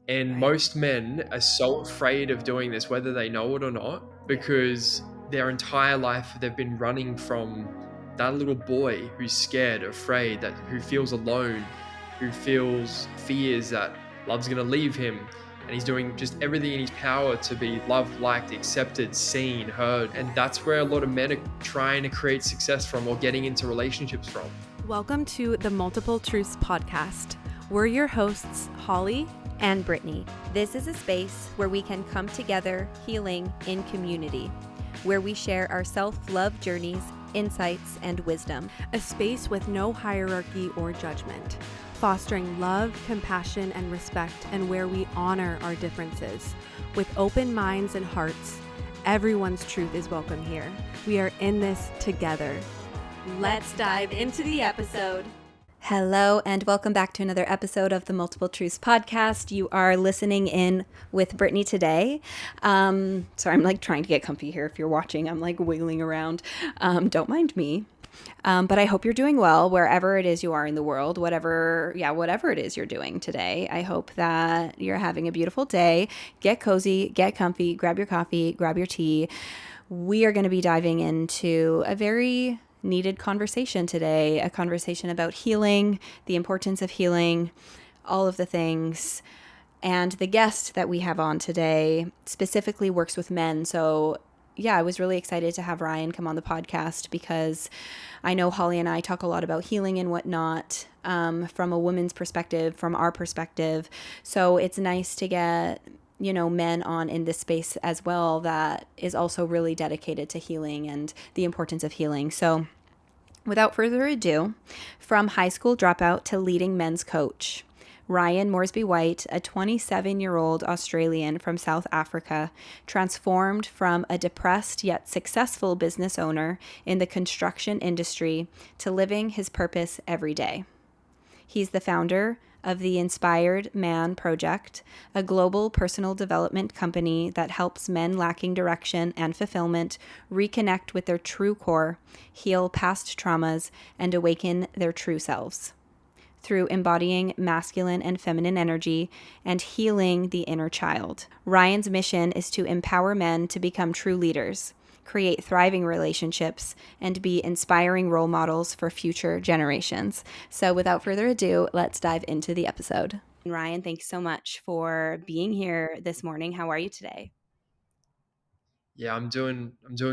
And Right. most men are so afraid of doing this, whether they know it or not, because their entire life they've been running from that little boy who's scared, afraid, who feels alone, who fears that love's going to leave him. And he's doing just everything in his power to be loved, liked, accepted, seen, heard. And that's where a lot of men are trying to create success from, or getting into relationships from. Welcome to the Multiple Truths podcast. We're your hosts, Holly and Brittany. This is a space where we can come together healing in community, where we share our self-love journeys, insights, and wisdom. A space with no hierarchy or judgment, fostering love, compassion, and respect, and where we honor our differences. With open minds and hearts, everyone's truth is welcome here. We are in this together. Let's dive into the episode. Hello, and welcome back to another episode of the Multiple Truths podcast. You are listening in with Brittany today. Sorry, I'm like trying to get comfy here. If you're watching, I'm like wiggling around. Don't mind me. But I hope you're doing well wherever it is you are in the world, whatever it is you're doing today. I hope that you're having a beautiful day. Get cozy, get comfy, grab your coffee, grab your tea. We are going to be diving into a very needed conversation today, a conversation about healing, the importance of healing, all of the things. And the guest that we have on today specifically works with men. So yeah, I was really excited to have Ryan come on the podcast because I know Holly and I talk a lot about healing and whatnot from a woman's perspective, from our perspective. So it's nice to get men on in this space as well that is also really dedicated to healing and the importance of healing. So without further ado, from high school dropout to leading men's coach, Ryan Moresby-White, a 27-year-old Australian from South Africa, transformed from a depressed yet successful business owner in the construction industry to living his purpose every day. He's the founder of the Inspired Man Project, a global personal development company that helps men lacking direction and fulfillment reconnect with their true core, heal past traumas, and awaken their true selves. Through embodying masculine and feminine energy and healing the inner child, Ryan's mission is to empower men to become true leaders, create thriving relationships, and be inspiring role models for future generations. So without further ado, let's dive into the episode. Ryan, thanks so much for being here this morning. How are you today? Yeah, I'm doing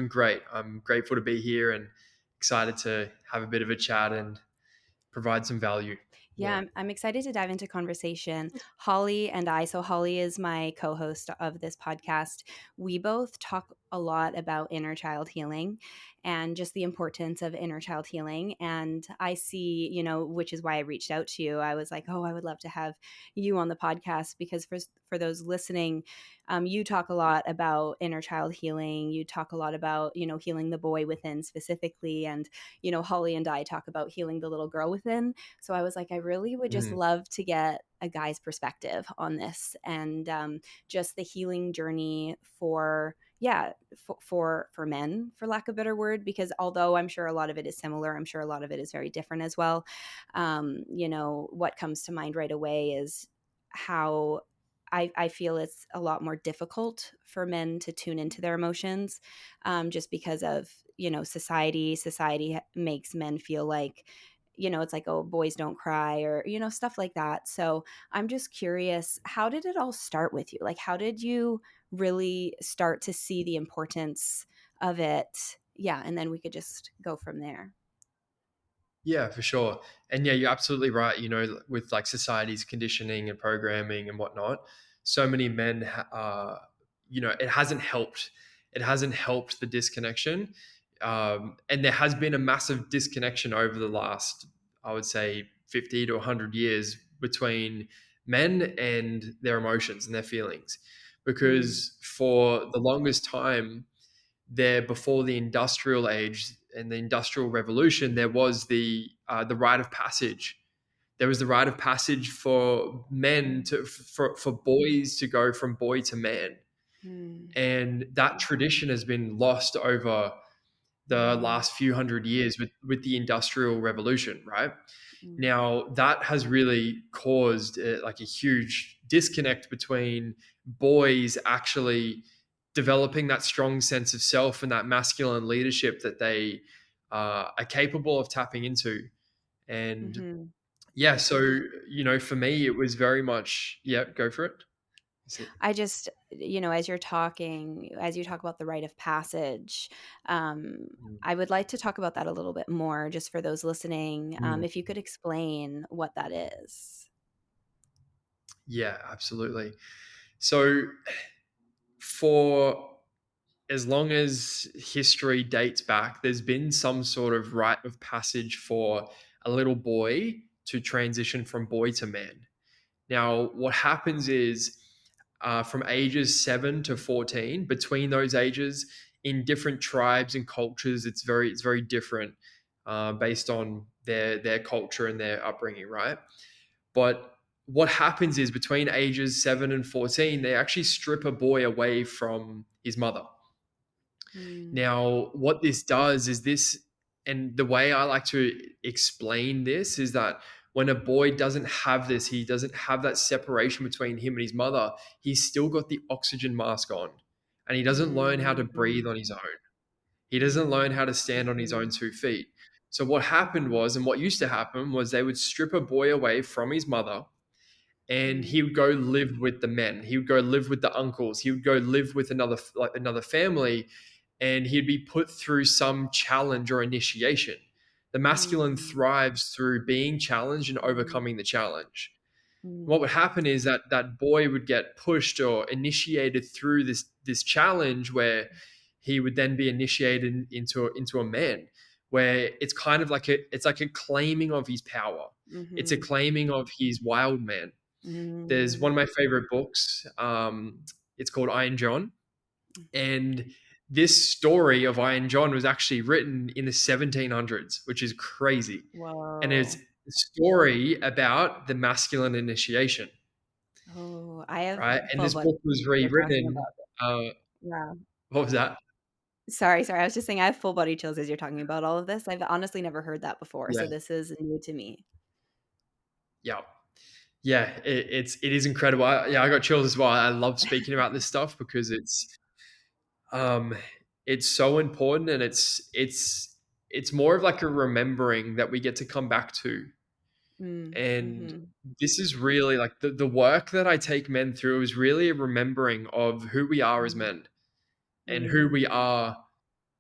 great. I'm grateful to be here and excited to have a bit of a chat and provide some value. Yeah, I'm excited to dive into conversation. Holly and I, so Holly is my co-host of this podcast. We both talk a lot about inner child healing and just the importance of inner child healing. And I see, which is why I reached out to you. I was like, oh, I would love to have you on the podcast because for those listening, you talk a lot about inner child healing. You talk a lot about, healing the boy within specifically. And, Holly and I talk about healing the little girl within. So I was like, I really would just love to get a guy's perspective on this and just the healing journey for men, for lack of a better word, because although I'm sure a lot of it is similar, I'm sure a lot of it is very different as well. What comes to mind right away is how I feel it's a lot more difficult for men to tune into their emotions just because of, society. Society makes men feel like, it's like, oh, boys don't cry or, stuff like that. So I'm just curious, how did it all start with you? Like, how did you really start to see the importance of it? Yeah. And then we could just go from there. Yeah, for sure. And yeah, you're absolutely right. With like society's conditioning and programming and whatnot, so many men, it hasn't helped. It hasn't helped the disconnection. And there has been a massive disconnection over the last, I would say, 50 to 100 years between men and their emotions and their feelings. Because for the longest time, before the industrial age and the industrial revolution, there was the rite of passage. There was the rite of passage for men for boys to go from boy to man, and that tradition has been lost over the Mm, last few hundred years with the industrial revolution, right? mm, Now that has really caused like a huge disconnect between boys actually developing that strong sense of self and that masculine leadership that they are capable of tapping into. And mhm. yeah, so for me, it was very much, yeah, go for it. Is it- I just, as you're talking, as you talk about the rite of passage, um, I would like to talk about that a little bit more, just for those listening. Mm. If you could explain what that is. Yeah, absolutely. So for as long as history dates back, there's been some sort of rite of passage for a little boy to transition from boy to man. Now, what happens is from ages 7 to 14, between those ages, in different tribes and cultures, it's very different based on their culture and their upbringing, right? But what happens is between ages 7 and 14, they actually strip a boy away from his mother. Mm, Now, what this does is this, and the way I like to explain this is that when a boy doesn't have this, he doesn't have that separation between him and his mother, he's still got the oxygen mask on and he doesn't learn how to breathe mm, on his own. He doesn't learn mm, how to stand on his own mhm, 2 feet. So, what happened mhm, was, and what used to happen was they would strip a boy away from his mother and mm, he would go live with the men. He would go live with the uncles. He would go live with another family, and he'd be put through some challenge or initiation. The masculine mm, thrives through being challenged and mm, overcoming the challenge. What would mm, happen is that boy would get pushed or initiated through this challenge where he would then be initiated into a man, where it's kind of like a claiming of his power. It's a mhm, claiming of his wild man. There's one of mm. my favorite books. It's called Iron John, and this story of Iron John was actually written in the 1700s, which is crazy. And it's Whoa. a story about the masculine initiation, Oh, I have right? And full this blood book was you're talking rewritten. about it. Yeah. What was that? Sorry. I was just saying I have full body chills as you're talking about all of this. I've honestly never heard that before, Yeah, so this is new to me. yeah, yeah. It is incredible. I got chills as well. I love speaking about this stuff because um, it's so important, and it's more of like a remembering that we get to come back to. Mm, And mhm, this is really like the work that I take men through is really a remembering of who we are as mm, men and who mm. we are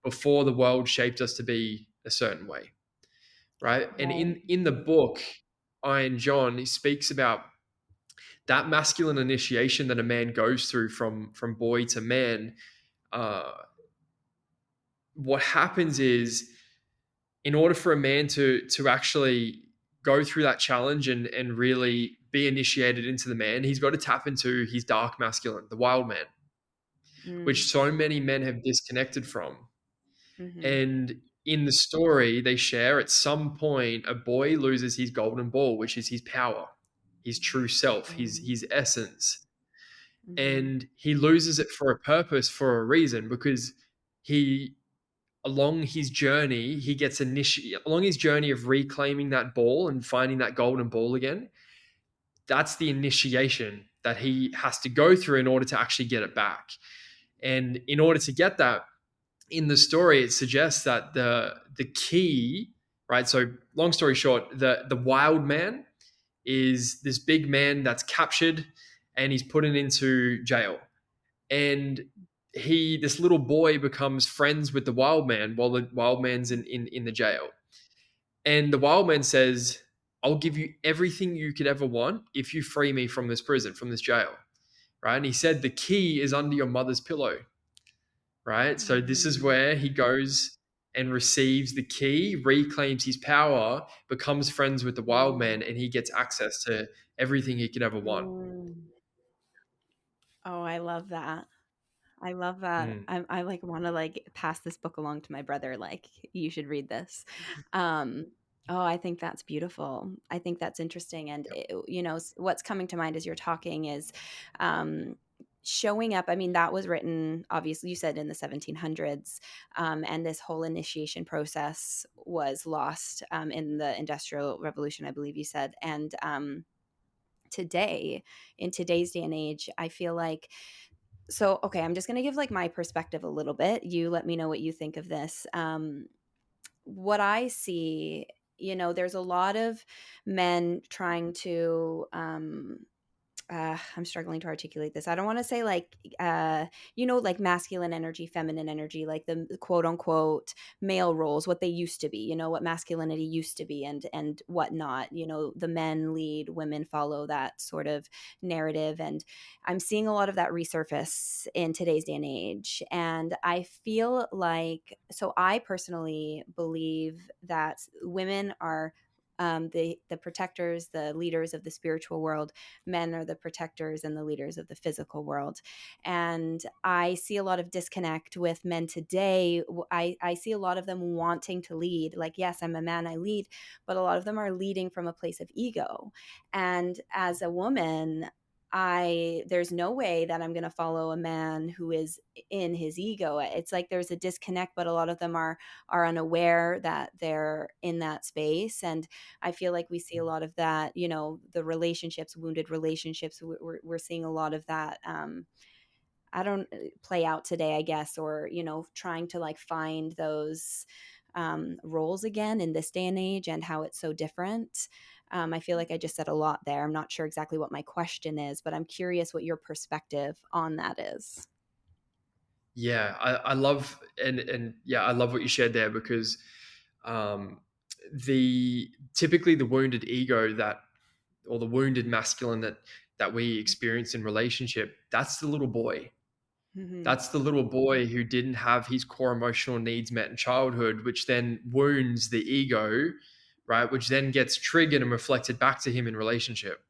before the world shaped us to be a certain way, right? And Right. in the book, Iron John, he speaks about that masculine initiation that a man goes through from boy to man. Uh, what happens is, in order for a man to actually go through that challenge and really be initiated into the man, he's got to tap into his dark masculine, the wild man, Mm, which so many men have disconnected from. mhm, And in the story, they share at some point a boy loses his golden ball, which is his power, his true self, mm, his essence. mhm, And he loses it for a purpose, for a reason, because he along his journey, he gets along his journey of reclaiming that ball and finding that golden ball again. That's the initiation that he has to go through in order to actually get it back. And in order to get that, in the story, it suggests that the key, right? So, long story short, the wild man is this big man that's captured and he's put into jail. And this little boy becomes friends with the wild man while the wild man's in the jail. And the wild man says, I'll give you everything you could ever want if you free me from this prison, from this jail. Right. And he said, the key is under your mother's pillow. Right. So this is mm, where he goes and receives the key, reclaims his power, becomes friends with the wild man, mm, and he gets access to everything he could ever want. mm. Oh, I love that. I love that. Mm. I like want to like pass this book along to my brother. Like you should read this. Um, oh, I think that's beautiful. I think that's interesting. And Yep. what's coming to mind as you're talking is, um, showing up, I mean, that was written, obviously, you said in the 1700s, and this whole initiation process was lost in the Industrial Revolution, I believe you said. And today, in today's day and age, I feel like, so, okay, I'm just going to give like my perspective a little bit. You let me know what you think of this. What I see, there's a lot of men trying to I'm struggling to articulate this. I don't want to say like, like masculine energy, feminine energy, like the quote unquote male roles, what they used to be, what masculinity used to be, and whatnot. The men lead, women follow, that sort of narrative. And I'm seeing a lot of that resurface in today's day and age. And I feel like, so I personally believe that women are the protectors, the leaders of the spiritual world. Men are the protectors and the leaders of the physical world. And I see a lot of disconnect with men today. I see a lot of them wanting to lead. Like, yes, I'm a man, I lead, but a lot of them are leading from a place of ego. And as a woman, there's no way that I'm going to follow a man who is in his ego. It's like there's a disconnect, but a lot of them are unaware that they're in that space. And I feel like we see a lot of that, the relationships, wounded relationships. We're seeing a lot of that. I don't play out today, I guess, or, trying to like find those roles again in this day and age and how it's so different. I feel like I just said a lot there. I'm not sure exactly what my question is, but I'm curious what your perspective on that is. Yeah, I love and yeah, I love what you shared there because um, the typically the wounded ego that or the wounded masculine that we experience in relationship, that's the little boy. Mm-hmm. That's the little boy who didn't have his core emotional needs met in childhood, which then wounds the ego, right? Which then gets triggered and reflected back to him in relationship.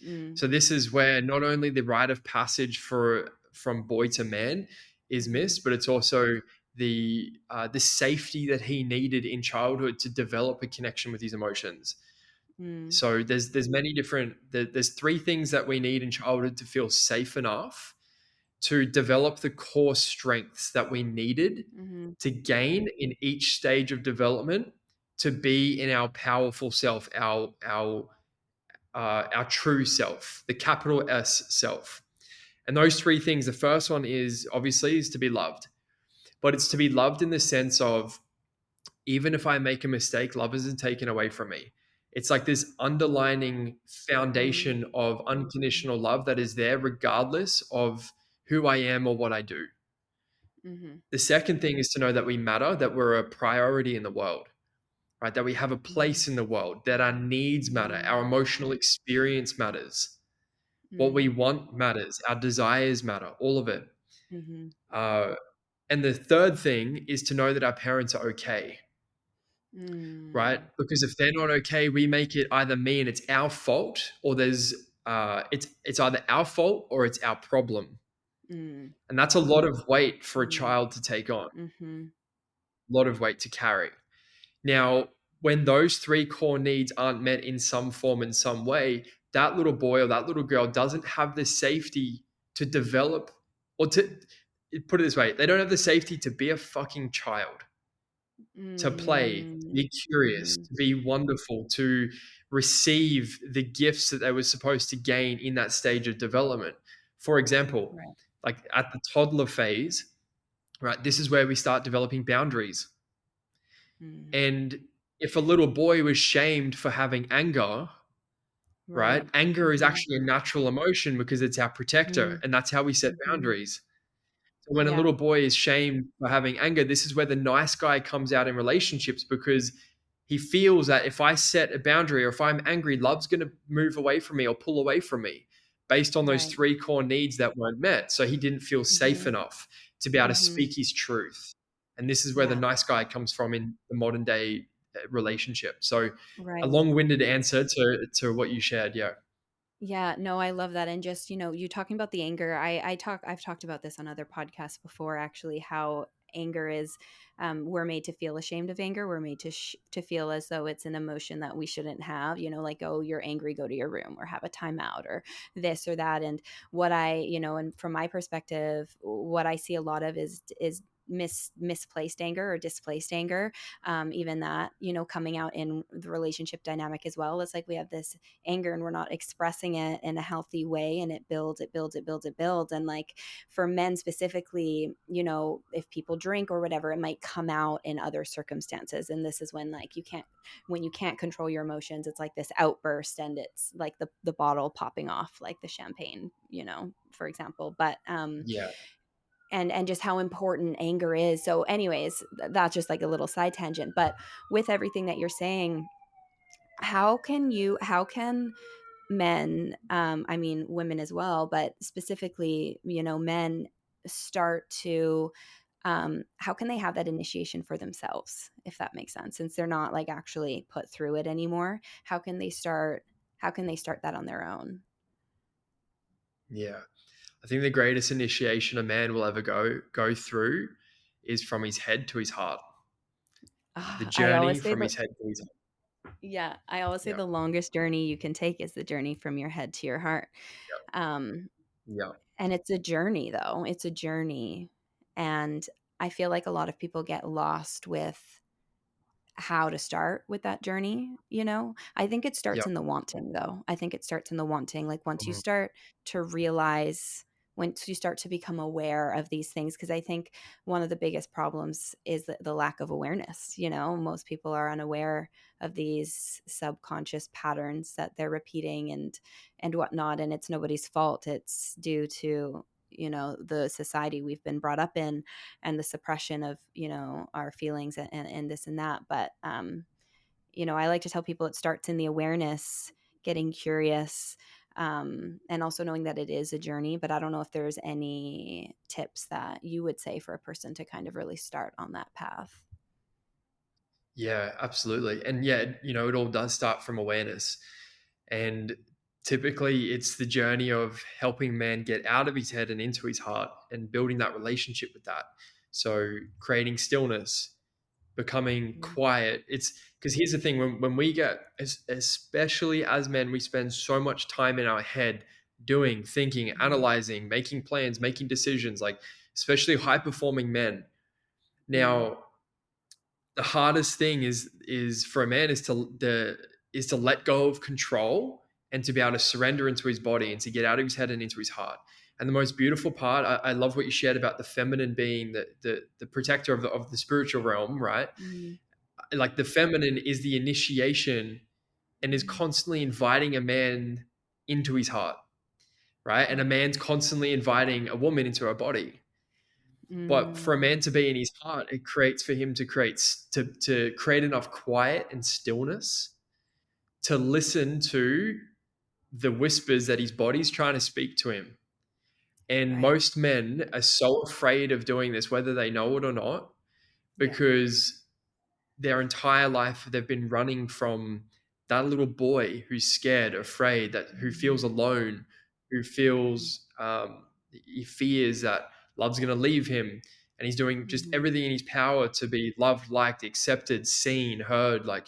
Mm-hmm. So this is where not only the rite of passage for from boy to man is Mm-hmm. missed, but it's also the safety that he needed in childhood to develop a connection with his emotions. So there's many different there's three things that we need in childhood to feel safe enough to develop the core strengths that we needed Mm-hmm. to gain in each stage of development to be in our powerful self, our true self, the capital S self. And those three things, the first one is obviously is to be loved, but it's to be loved in the sense of even if I make a mistake, love isn't taken away from me. It's like this underlining Mm-hmm. foundation of unconditional love that is there regardless of who I am or what I do. Mm-hmm. The second thing is to know that we matter, that we're a priority in the world, right? That we have a Mm-hmm. place in the world, that our needs matter, our emotional experience matters, what we Mm-hmm. want matters, our desires matter, all of it. Mm-hmm. Uh, and the third thing is to know that our parents are okay, right? Mm-hmm. Because if they're not okay, we make it either mean it's our fault or it's either our fault or it's our problem. Mm-hmm. And that's a lot of weight for a Mm-hmm. child to take on, Mm-hmm. a lot of weight to carry. Now, when those three core needs aren't met in some form, in some way, that little boy or that little girl doesn't have the safety to develop or to put it this way, they don't have the safety to be a fucking child, to play, to Mhm. be curious, Mhm. to be wonderful, to receive the gifts that they were supposed to gain in that stage of development. For example, Right. like at the toddler phase, right, this is where we start developing boundaries. Mm. And if a little boy was shamed for having anger, right? Right. Anger is Mhm. actually a natural emotion because it's our protector, Mm. and that's how we set Mhm. boundaries. So when a Yeah. little boy is shamed for having anger, this is where the nice guy comes out in relationships because he feels that if I set a boundary or if I'm angry, love's going to move away from me or pull away from me based on those Right. three core needs that weren't met. So he didn't feel safe Mhm. enough to be able to Mhm. speak his truth. And this is where the Yeah. nice guy comes from in the modern day relationship. So a Right. long-winded answer to what you shared. Yeah. Yeah, no, I love that. And just, you talking about the anger, I've talked about this on other podcasts before, actually, how anger is, we're made to feel ashamed of anger. We're made to feel as though it's an emotion that we shouldn't have, like, oh, you're angry, go to your room, or have a timeout, or this or that. And what and from my perspective, what I see a lot of is misplaced anger or displaced anger. Even that, coming out in the relationship dynamic as well. It's like we have this anger and we're not expressing it in a healthy way, and it builds, it builds, it builds, it builds. And like for men specifically, if people drink or whatever, it might come out in other circumstances. And this is when like when you can't control your emotions, it's like this outburst, and it's like the bottle popping off, like the champagne, for example. But Yeah. and just how important anger is. So anyways, that's just like a little side tangent. But with everything that you're saying, how can men, I mean women as well, but specifically, men start to, how can they have that initiation for themselves, if that makes sense, since they're not like actually put through it anymore? How can they start that on their own? Yeah. I think the greatest initiation a man will ever go through is from his head to his heart. The I journey always say from the his head to his heart. Yeah, I always say Yeah. the longest journey you can take is the journey from your head to your heart. Um, Yeah. and it's a journey, though. It's a journey. And I feel like a lot of people get lost with how to start with that journey. I think it Yeah. starts in the wanting, though. I think it starts in the wanting. Like once you Mhm. start to realize, once you start to become aware of these things, because I think one of the biggest problems is the lack of awareness. Most people are unaware of these subconscious patterns that they're repeating and whatnot. And it's nobody's fault. It's due to the society we've been brought up in, and the suppression of our feelings, and this and that. But I like to tell people it starts in the awareness, getting curious, and also knowing that it is a journey. But I don't know if there's any tips that you would say for a person to kind of really start on that path. Yeah, absolutely. And yeah, it all does start from awareness. And typically it's the journey of helping man get out of his head and into his heart and building that relationship with that. So creating stillness, becoming quiet. It's because here's the thing, when we get, especially as men, we spend so much time in our head doing, thinking, analyzing, making plans, making decisions, like especially high performing men. Mm, Now, the hardest thing is for a man is to let go of control and to be able to surrender into his body and to get out of his head and into his heart. And the most beautiful part, I love what you shared about the feminine being the protector of the spiritual realm, right? mm, Like the feminine is the initiation and is constantly inviting a man into his heart, right? And a man's constantly inviting a woman into her body. But for a mm, man to be in his heart, it creates for him to create enough quiet and stillness to listen to the whispers that his body's trying to speak to him. And right. most men are so afraid of doing this, whether they know it or not, Yeah. because their entire life they've been running from that little boy who's scared, afraid, that who feels Mm, alone, who mm, feels he fears that love's going to leave him, and he's doing just mhm. everything in his power to be loved, liked, accepted, seen, heard, like,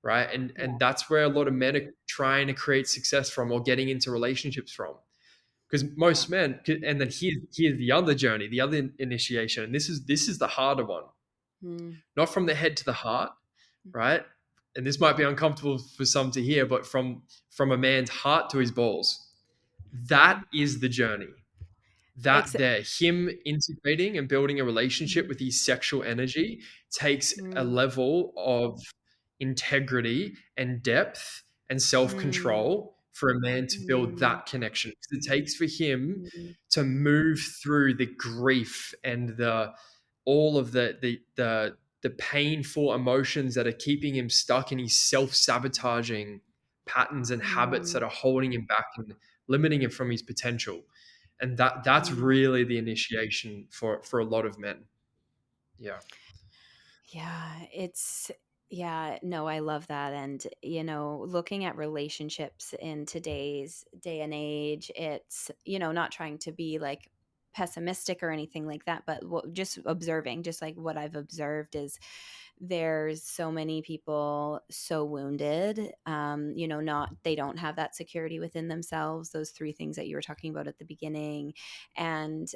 right. And Yeah. that's where a lot of men are trying to create success from or getting into relationships from, because Yeah. most men, and then here's the other journey, the other initiation, and this is the harder one, Mm, not from the head to the heart, right? And this might be uncomfortable for some to hear, but from a man's heart to his balls, that mm. is the journey. That Except, there, him integrating and building a relationship mm, with his sexual energy takes a mm, level of integrity and depth and mm, self-control for a man to build mm, that connection. Because it takes for him mm, to move through the grief and the all of the painful emotions that are keeping him stuck in his self-sabotaging patterns and habits that mm, are holding him back and limiting him from his potential. And that's mm. really the initiation for a lot of men. Yeah. Yeah, yeah, no, I love that. And, looking at relationships in today's day and age, it's, not trying to be like pessimistic or anything like that, but just observing, just like what I've observed is there's so many people so wounded, not, they don't have that security within themselves, those three things that you were talking about at the beginning. And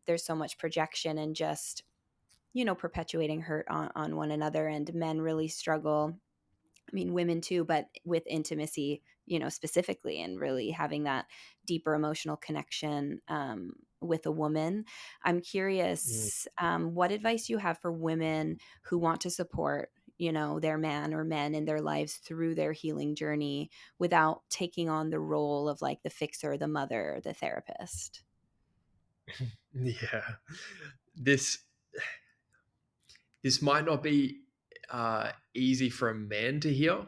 there's so much projection and just, perpetuating hurt on one another. And men really struggle, I mean, women too, but with intimacy, specifically, and really having that deeper emotional connection with a woman. I'm Mm. curious, what advice you have for women who want to support, their man or men in their lives through their healing journey without taking on the role of like the fixer, the mother, the therapist. Yeah. This this might not be easy for a man to hear,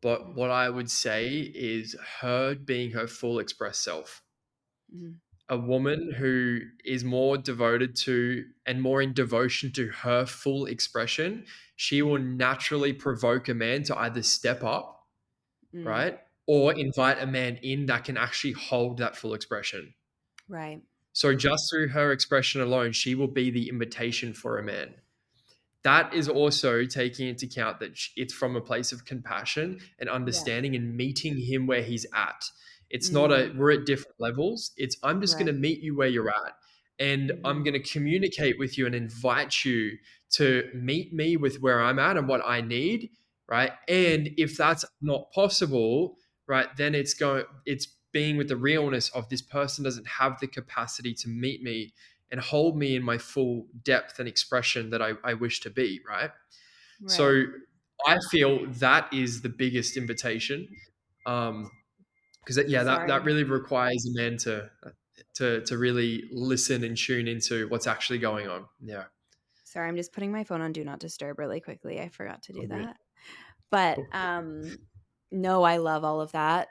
but what I would say is her being her full express self. Mm-hmm. A woman who is more devoted to and more in devotion to her full expression, she will naturally provoke a man to either step up, Mm, right? Or invite a man in that can actually hold that full expression. right. So just through her expression alone, she will be the invitation for a man. That is also taking into account that it's from a place of compassion and Yeah. understanding and meeting him where he's at. It's not a Mm, we're at different levels. It's I'm just going right. to meet you where you're at and I'm Mm-hmm. going to communicate with you and invite you to meet me with where I'm at and what I need, right? And if that's not possible, right, then it's being with the realness of this person doesn't have the capacity to meet me and hold me in my full depth and expression that I wish to be, right? Right. So I feel that is the biggest invitation. Because that Sorry. really requires a man to really listen and tune into what's actually going on. Yeah. Sorry, I'm just putting my phone on do not disturb really quickly. I forgot to All do good. that. But Cool. no, I love all of that.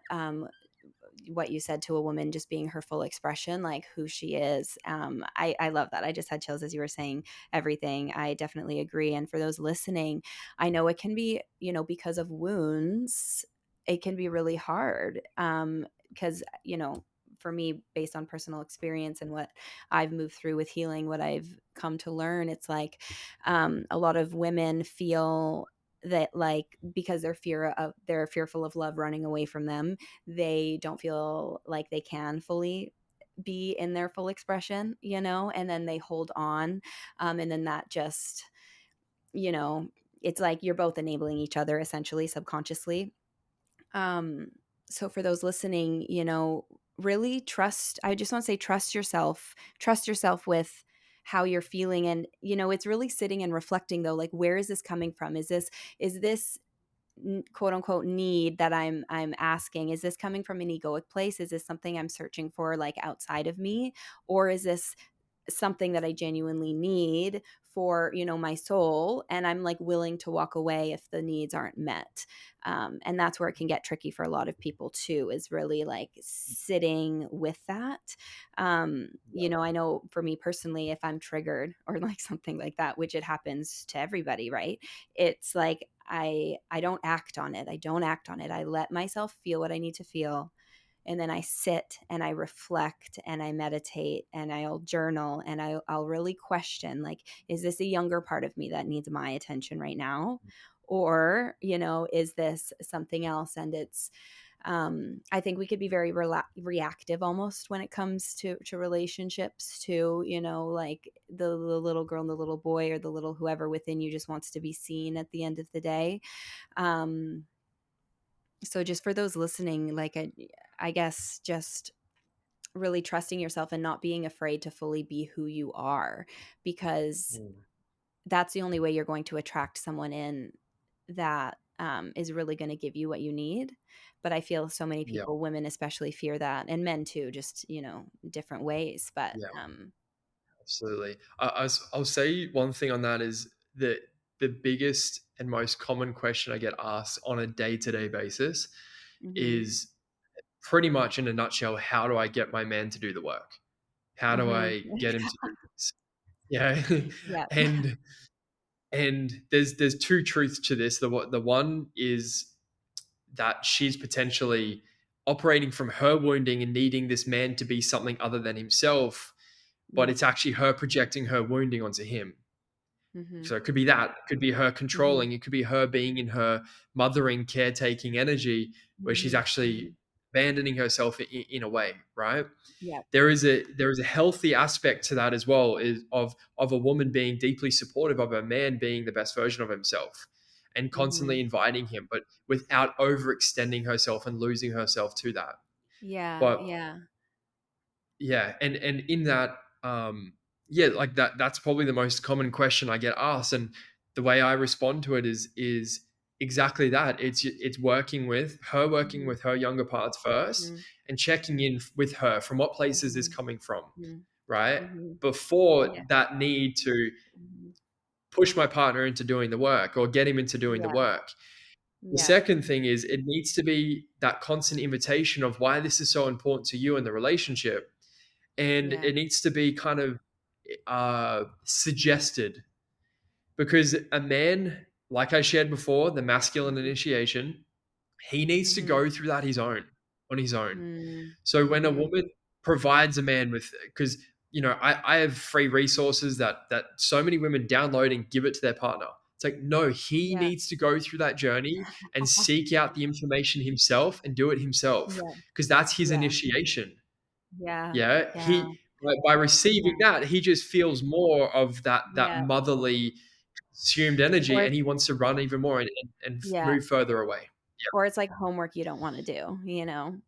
What you said to a woman just being her full expression, like who she is. I love that. I just had chills as you were saying everything. I definitely agree. And for those listening, I know it can be, because of wounds, it can be really hard. Because, for me, based on personal experience and what I've moved through with healing, what I've come to learn, it's like a lot of women feel that, like, because they're fearful of love running away from them, they don't feel like they can fully be in their full expression, and then they hold on. And then that just, you know, it's like you're both enabling each other essentially subconsciously. Um, so for those listening, really trust, I just want to say trust yourself with how you're feeling. And, it's really sitting and reflecting though, like, where is this coming from? Is this quote unquote need that I'm asking, is this coming from an egoic place? Is this something I'm searching for, like, outside of me? Or is this something that I genuinely need for, my soul, and I'm like willing to walk away if the needs aren't met? And that's where it can get tricky for a lot of people too, is really like sitting with that. I know for me personally, if I'm triggered or like something like that, which it happens to everybody, right? It's like I don't act on it. I let myself feel what I need to feel, and then I sit and I reflect and I meditate and I'll journal and I'll really question, like, is this a younger part of me that needs my attention right now? Or, is this something else? And it's, I think we could be very reactive almost when it comes to relationships too, like the little girl and the little boy or the little whoever within you just wants to be seen at the end of the day. Um, so just for those listening, like, I guess just really trusting yourself and not being afraid to fully be who you are, because Mm. that's the only way you're going to attract someone in that is really going to give you what you need. But I feel so many Yeah. people, women especially, fear that, and men too, just, different ways. But Yeah. Absolutely. I'll say one thing on that is that the biggest and most common question I get asked on a day-to-day basis mhm, is pretty much in a nutshell, how do I get my man to do the work? How do mhm. I get him to do this? Yeah. Yeah. and there's two truths to this. The one is that she's potentially operating from her wounding and needing this man to be something other than himself, but Yeah. it's actually her projecting her wounding onto him. Mhm. So it could be that. It could be her Mhm. controlling. It could be her being in her mothering, caretaking energy where she's Mhm. actually Mhm. abandoning herself in a way, right? Yep. There is a healthy aspect to that as well, is of a woman being deeply supportive of a man being the best version of himself and constantly Mhm. inviting him, but without overextending herself and losing herself to that. Yeah, But yeah. yeah, and in that, yeah, like that's probably the most common question I get asked, and the way I respond to it is exactly that. It's working Mhm. with her younger parts first, Mhm. and checking in with her from what place is this Mhm. coming from, Mhm. right? Mhm. Before Yeah. that need to Mhm. push my partner into doing the work or get him into doing the Yeah. work. The Yeah. second thing is it needs to be that constant invitation of why this is so important to you in the relationship, and Yeah. it needs to be kind of suggested, because a man, like I shared before, the masculine Mhm. initiation, he needs to Mhm. go through that on his own. Mm. So when a Mhm. woman provides a man with, because I have free resources that so many women download and give it to their partner. It's like, no, he Yeah. needs to go through that journey and seek out the information himself and do it himself, Yeah. because that's his Yeah. initiation. Yeah. Yeah, Yeah. by receiving Yeah. that, he just feels more of that Yeah. motherly consumed energy, Or and he wants to run even more and yeah. move further away. Or it's like homework you don't wanna do, you know?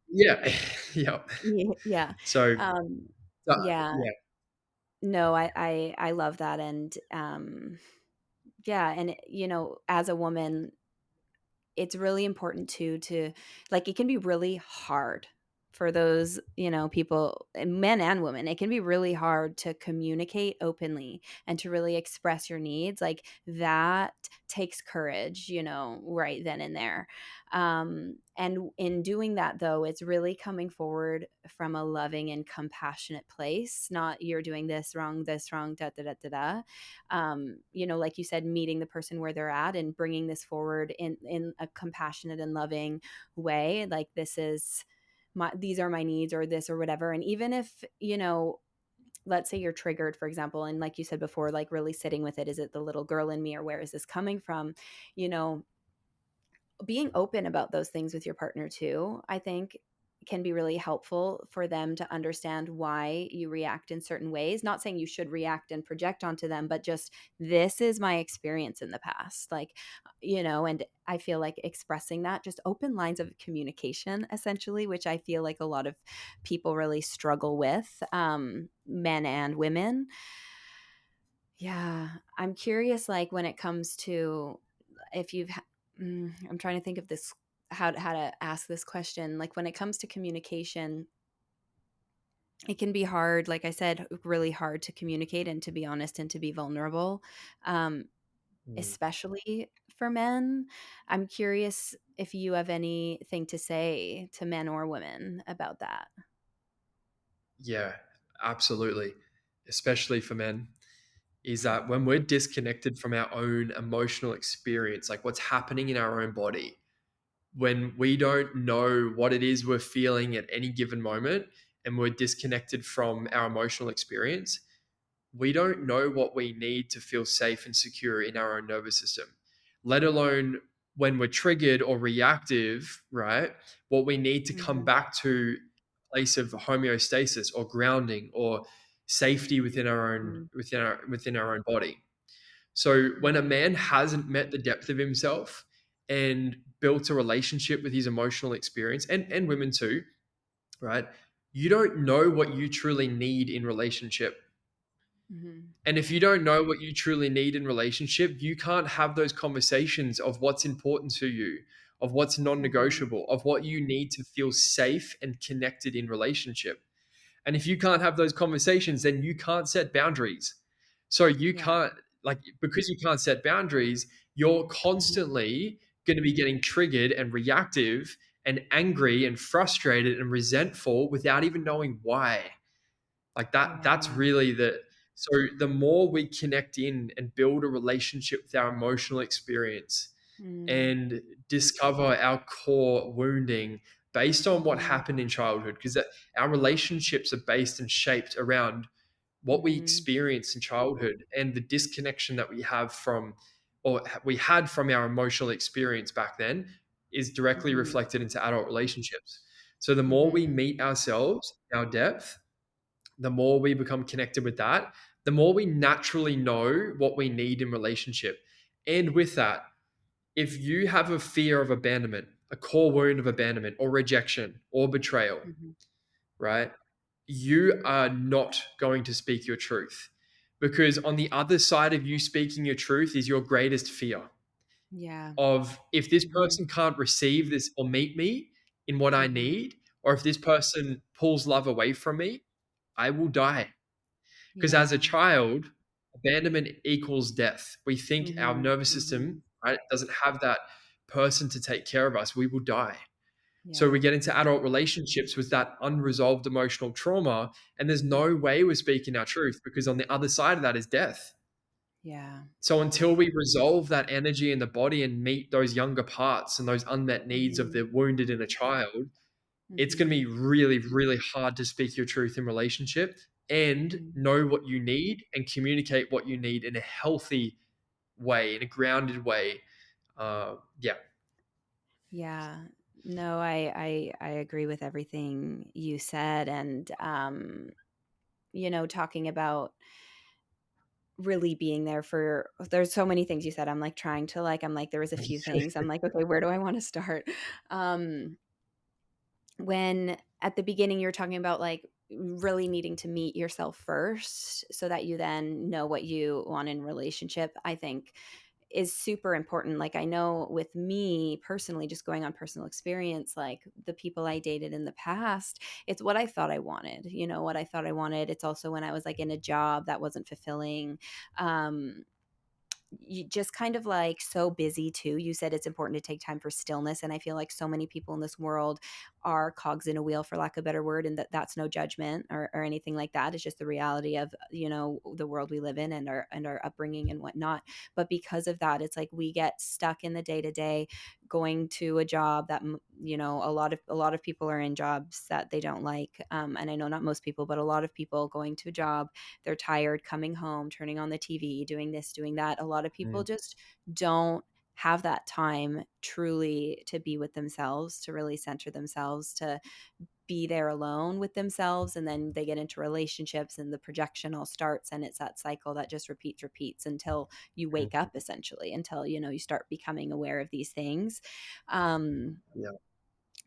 Yeah. Yeah. Yeah. So, Um, uh, yeah. yeah. No, I love that, and, yeah, and, as a woman, it's really important too to like, it can be really hard for those, people, and men and women. It can be really hard to communicate openly and to really express your needs. Like, that takes courage, right then and there. And in doing that, though, it's really coming forward from a loving and compassionate place, not you're doing this wrong, da da da da da. Like you said, meeting the person where they're at and bringing this forward in a compassionate and loving way. Like, these are my needs, or this or whatever. And even if, let's say you're triggered, for example, and like you said before, like really sitting with it, is it the little girl in me, or where is this coming from? You know, being open about those things with your partner too, I think, can be really helpful for them to understand why you react in certain ways. Not saying you should react and project onto them, but just, this is my experience in the past. Like, and I feel like expressing that, just open lines of communication, essentially, which I feel like a lot of people really struggle with, men and women. Yeah, I'm curious, like, when it comes to, if I'm trying to think of this, how to ask this question. Like, when it comes to communication, it can be hard, like I said, really hard to communicate and to be honest and to be vulnerable, um, Mm. especially for men. I'm curious if you have anything to say to men or women about that. Yeah, absolutely. Especially for men, is that when we're disconnected from our own emotional experience, like what's happening in our own body, when we don't know what it is we're feeling at any given moment, and we're disconnected from our emotional experience, we don't know what we need to feel safe and secure in our own nervous system, let alone when we're triggered or reactive, right? What we need to come Hmm. back to a place of homeostasis or grounding or safety within our own body. So when a man hasn't met the depth of himself and built a relationship with his emotional experience, and women too, right? You don't know what you truly need in relationship. Hmm. And if you don't know what you truly need in relationship, you can't have those conversations of what's important to you, of what's Hmm. non-negotiable, of what you need to feel safe and connected in relationship. And if you can't have those conversations, then you can't set boundaries. So you Yeah. can't, like, because you can't set boundaries, you're Hmm. constantly going to be getting triggered and reactive and angry and frustrated and resentful without even knowing why. Like that's Yeah. really the so the more we connect in and build a relationship with our emotional experience Mm. and discover our core wounding, based on what Mm-hmm. happened in childhood, because our relationships are based and shaped around what we Mm-hmm. experienced in childhood and the disconnection that we have from or we had from our emotional experience back then is directly Mm-hmm. reflected into adult relationships. So the more we Mm-hmm. meet ourselves, our depth, the more we become connected with that, the more we naturally know what we need in relationship. And with that, if you have a fear of abandonment, a core wound of abandonment or rejection or betrayal, Mm-hmm. right? You are not going to speak your truth because on the other side of you speaking your truth is your greatest fear Yeah. of if this Mm-hmm. person can't receive this or meet me in what I Mm-hmm. need, or if this person pulls love away from me, I will die. Because as a Yeah. child, abandonment equals death. We think our Mm-hmm. nervous Mm-hmm. system, right, doesn't have that person to take care of us. We will die. So we Yeah. get into adult relationships with that unresolved emotional trauma, and there's no way we're speaking our truth because on the other side of that is death. Yeah. So until we resolve that energy in the body and meet those younger parts and those unmet needs of Mm-hmm. the wounded inner child, it's going to Mm-hmm. be really, really hard to speak your truth in relationship and Mm-hmm. know what you need and communicate what you need in a healthy way, in a grounded way. Yeah. Yeah. No, I agree with everything you said. And talking about really being there for there's so many things you said. I'm like trying to like I'm like there was a few things. I'm like, okay, where do I want to start? Um when at the beginning you're talking about like really needing to meet yourself first so that you then know what you want in relationship, I think is super important. Like I know with me personally, just going on personal experience, like the people I dated in the past, it's what I thought I wanted, what I thought I wanted. It's also when I was like in a job that wasn't fulfilling. You just kind of like so busy too. You said it's important to take time for stillness. And I feel like so many people in this world are cogs in a wheel, for lack of a better word, and that's no judgment or anything like that. It's just the reality of, the world we live in and our upbringing and whatnot. But because of that, it's like we get stuck in the day to day, going to a job that, a lot of people are in jobs that they don't like. And I know not most people, but a lot of people going to a job, they're tired, coming home, turning on the TV, doing this, doing that. A lot of people Mm, just don't have that time truly to be with themselves, to really center themselves, to be there alone with themselves. And then they get into relationships and the projection all starts. And it's that cycle that just repeats until you mm, wake up, essentially, until, you start becoming aware of these things. Um, yeah.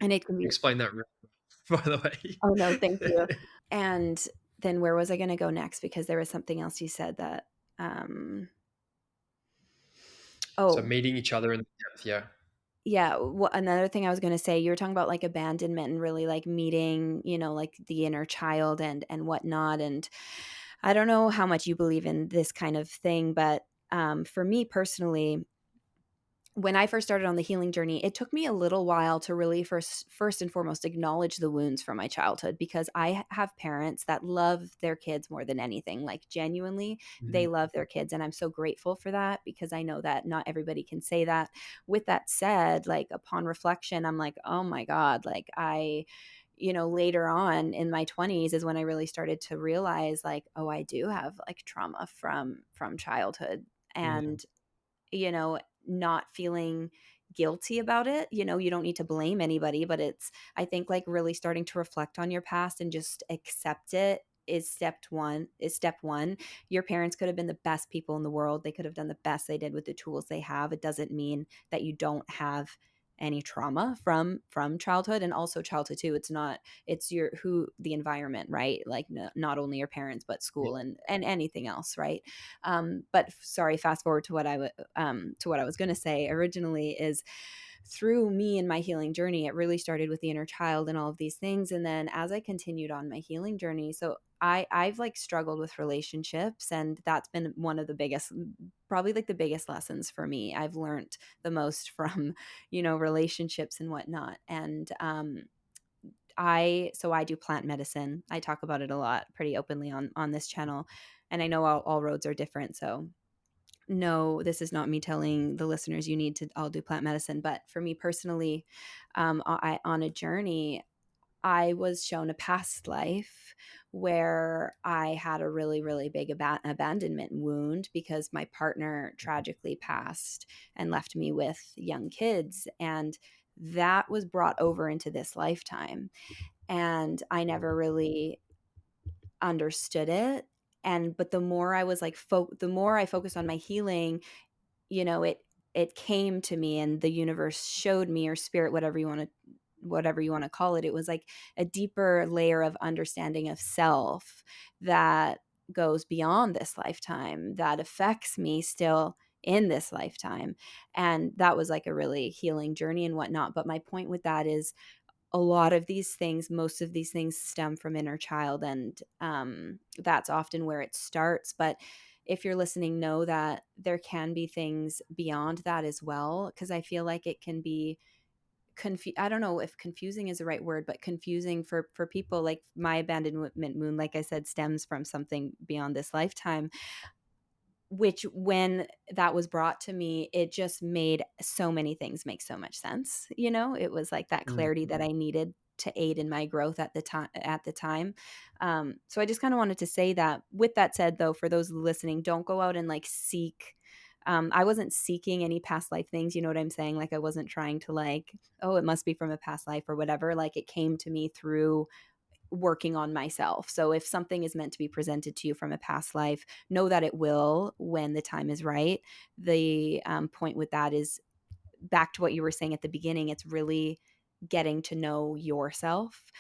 and it can be, Explain that really well, by the oh no, thank you. way. And then where was I going to go next? Because there was something else you said that, um, So oh, meeting each other in the depth, yeah. yeah, another thing I was gonna say, you were talking about, like, abandonment and really, like, meeting, like, the inner child and whatnot, and I don't know how much you believe in this kind of thing, but, for me personally, when I first started on the healing journey, it took me a little while to really first and foremost acknowledge the wounds from my childhood, because I have parents that love their kids more than anything. Like genuinely, they Mhm. love their kids, and I'm so grateful for that, because I know that not everybody can say that. With that said, like upon reflection, I'm like, "Oh my god, like later on in my 20s is when I really started to realize like, oh, I do have like trauma from childhood." Mm, And not feeling guilty about it. You don't need to blame anybody, but I think like really starting to reflect on your past and just accept it is step one. Your parents could have been the best people in the world. They could have done the best they did with the tools they have. It doesn't mean that you don't have any trauma from childhood, and also childhood too. It's the environment, right? Like not only your parents but yeah. school and anything else, right? But sorry, fast forward to what I was going to say originally is, through me and my healing journey, it really started with the inner child and all of these things. And then as I continued on my healing journey, so I've like struggled with relationships, and that's been one of the biggest, probably like the biggest lessons for me. I've learned the most from, relationships and whatnot. And I do plant medicine. I talk about it a lot, pretty openly on this channel. And I know all roads are different. So no, this is not me telling the listeners you need to all do plant medicine, but for me personally, on a journey, I was shown a past life where I had a really, really big abandonment wound because my partner tragically passed and left me with young kids. And that was brought over into this lifetime. And I never really understood it. But the more I was like, the more I focused on my healing, you know, it came to me, and the universe showed me, or spirit, whatever you want to call it. It was like a deeper layer of understanding of self that goes beyond this lifetime, that affects me still in this lifetime. And that was like a really healing journey and whatnot. But my point with that is, a lot of these things, most of these things stem from inner child, and that's often where it starts. But if you're listening, know that there can be things beyond that as well, because I feel like it can be I don't know if confusing is the right word, but confusing for people. Like my abandonment wound, like I said, stems from something beyond this lifetime, which when that was brought to me, it just made so many things make so much sense. It was like that Mm. clarity that I needed to aid in my growth at the time. So I just kind of wanted to say that. With that said, though, for those listening, don't go out and like seek. I wasn't seeking any past life things. You know what I'm saying? Like I wasn't trying to like, oh, it must be from a past life or whatever. Like it came to me through working on myself. So if something is meant to be presented to you from a past life, know that it will when the time is right. The point with that is back to what you were saying at the beginning. It's really getting to know yourself.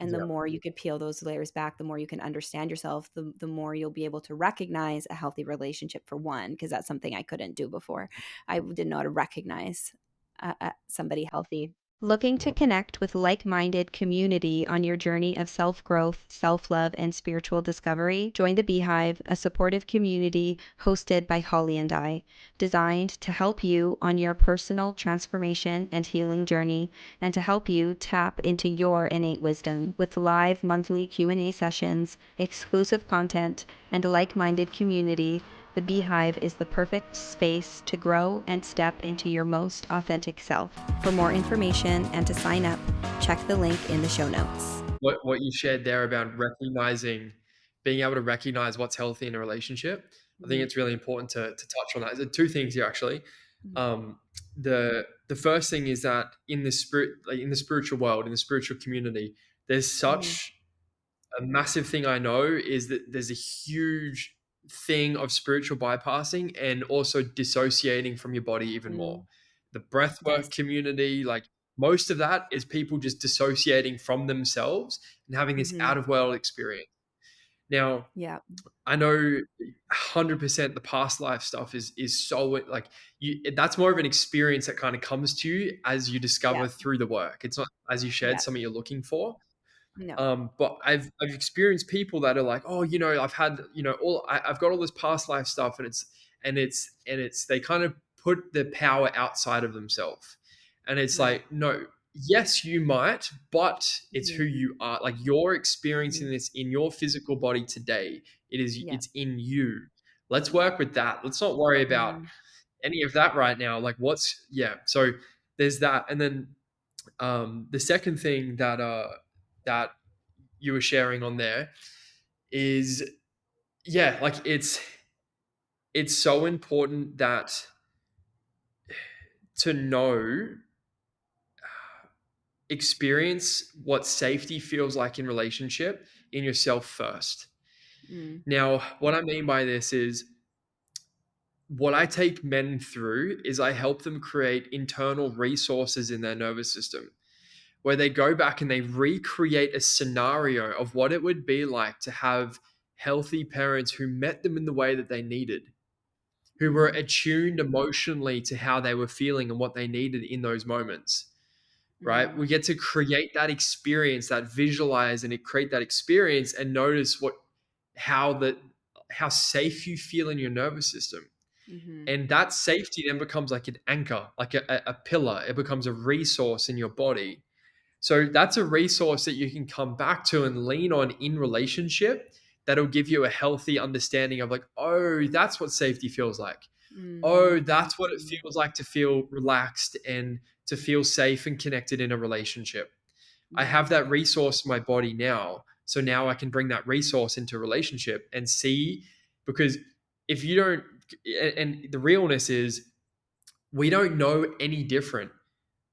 And the Yeah. more you could peel those layers back, the more you can understand yourself, the more you'll be able to recognize a healthy relationship, for one, because that's something I couldn't do before. I didn't know how to recognize somebody healthy. Looking to connect with like-minded community on your journey of self-growth, self-love, and spiritual discovery? Join the Beehive, a supportive community hosted by Holly and I, designed to help you on your personal transformation and healing journey, and to help you tap into your innate wisdom. With live monthly Q&A sessions, exclusive content, and a like-minded community, the Beehive is the perfect space to grow and step into your most authentic self. For more information and to sign up, check the link in the show notes. What you shared there about being able to recognize what's healthy in a relationship, I think Mm-hmm. it's really important to touch on that. There's two things here actually. Um, the first thing is that in the in the spiritual world, in the spiritual community, there's Mm-hmm. such a massive thing I know is that there's a huge thing of spiritual bypassing and also dissociating from your body even Mm-hmm. more. The breathwork Yes. community, like most of that is people just dissociating from themselves and having this Mm-hmm. out of world experience. Now, Yeah. I know 100% the past life stuff is so like that's more of an experience that kind of comes to you as you Yeah. discover through the work. It's not, as you shared, Yeah. something you're looking for. No. But I've experienced people that are like, oh, I've had, I've got all this past life stuff, and it's they kind of put the power outside of themselves, and it's Right. like, no, yes, you might, but it's Mm-hmm. who you are. Like you're Mm-hmm. experiencing this in your physical body today. Yeah. It's in you. Let's work with that. Let's not worry about Mm-hmm. any of that right now. Like so there's that, and then the second thing that you were sharing on there is, yeah, like it's so important that to know, experience what safety feels like in relationship in yourself first. Mm-hmm. Now, what I mean by this is, what I take men through is I help them create internal resources in their nervous system where they go back and they recreate a scenario of what it would be like to have healthy parents who met them in the way that they needed, who were Mm-hmm. attuned emotionally to how they were feeling and what they needed in those moments, right? We get to create that experience, that visualize and create that experience and notice how safe you feel in your nervous system. Mm-hmm. And that safety then becomes like an anchor, like a pillar. It becomes a resource in your body. So that's a resource that you can come back to and lean on in relationship that'll give you a healthy understanding of like, oh, that's what safety feels like. Oh, Mm-hmm. that's what it feels like to feel relaxed and to feel safe and connected in a relationship. I have Yeah. that resource in my body now. So now I can bring that resource into a relationship and see, because if you don't, and the realness is we don't know any different,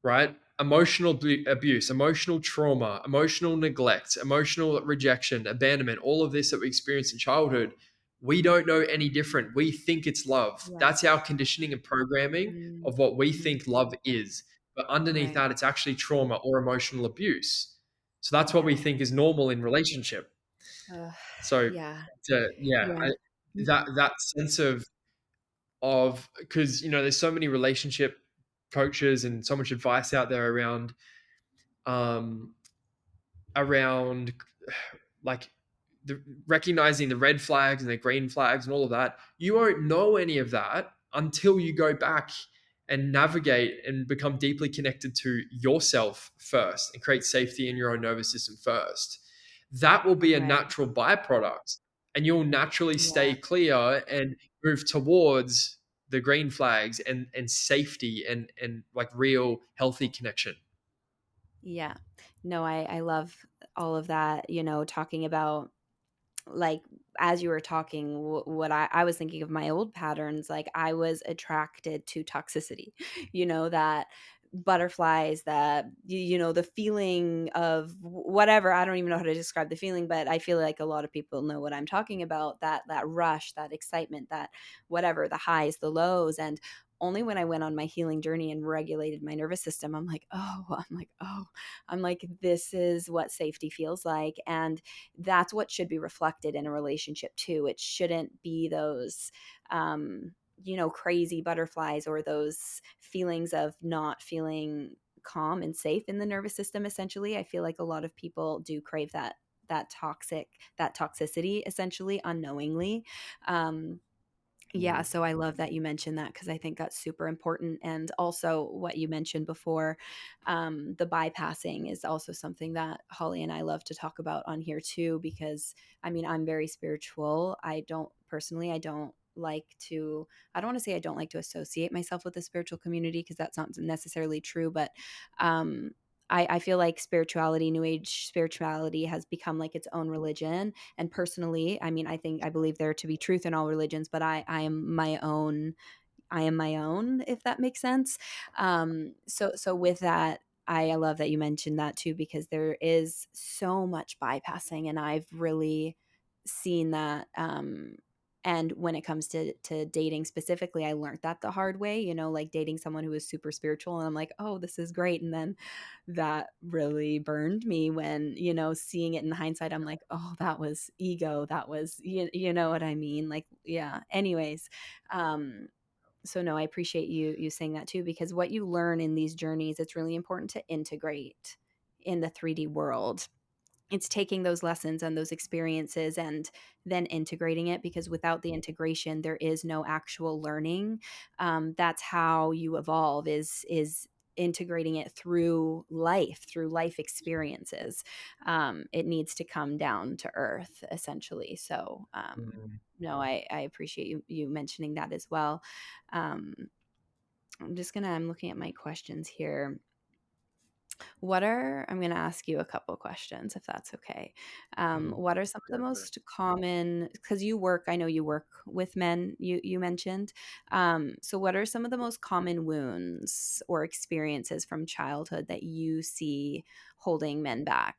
right? Emotional abuse, emotional trauma, emotional neglect, emotional rejection, abandonment, all of this that we experience in childhood, we don't know any different. We think it's love. Yeah. That's our conditioning and programming of what we Mm-hmm. think love is. But underneath Right. that, it's actually trauma or emotional abuse. So that's what we Yeah. think is normal in relationship. Ugh, So, yeah. yeah, Yeah. that sense of because there's so many relationship coaches and so much advice out there um around like recognizing the red flags and the green flags and all of that. You won't know any of that until you go back and navigate and become deeply connected to yourself first and create safety in your own nervous system first. That will be a Right. natural byproduct, and you'll naturally Yeah. stay clear and move towards the green flags and safety and like real healthy connection. Yeah. No, I love all of that, talking about like as you were talking what I was thinking of my old patterns. Like I was attracted to toxicity, that butterflies, that the feeling of whatever. I don't even know how to describe the feeling, but I feel like a lot of people know what I'm talking about, that rush, that excitement, that whatever, the highs, the lows. And only when I went on my healing journey and regulated my nervous system, I'm like, this is what safety feels like. And that's what should be reflected in a relationship too. It shouldn't be those crazy butterflies or those feelings of not feeling calm and safe in the nervous system. Essentially, I feel like a lot of people do crave that toxicity, essentially unknowingly. Yeah, so I love that you mentioned that because I think that's super important. And also, what you mentioned before, the bypassing is also something that Holly and I love to talk about on here too. Because I mean, I'm very spiritual. I don't like to, I don't want to say I don't like to associate myself with the spiritual community because that's not necessarily true. But um, I feel like spirituality, New Age spirituality, has become like its own religion. And personally, I mean, I believe there to be truth in all religions, but I am my own. I am my own, if that makes sense. So with that, I love that you mentioned that too, because there is so much bypassing, and I've really seen that. And when it comes to dating specifically, I learned that the hard way. Like dating someone who is super spiritual, and I'm like, oh, this is great, and then that really burned me when seeing it in hindsight. I'm like, oh, that was ego. That was you know what I mean. Like, yeah. Anyways, um, so no, I appreciate you saying that too, because what you learn in these journeys, it's really important to integrate in the 3D world. It's taking those lessons and those experiences and then integrating it, because without the integration there is no actual learning. That's how you evolve, is integrating it through life experiences. It needs to come down to earth, essentially. So Mm. no, I appreciate you mentioning that as well. um, I'm looking at my questions here. I'm going to ask you a couple questions, if that's okay. Mm. What are some of the Go for it. most common, because I know you work with men, you mentioned. So what are some of the most common wounds or experiences from childhood that you see holding men back,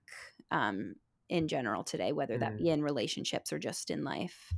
um, in general today, whether that Mm. be in relationships or just in life?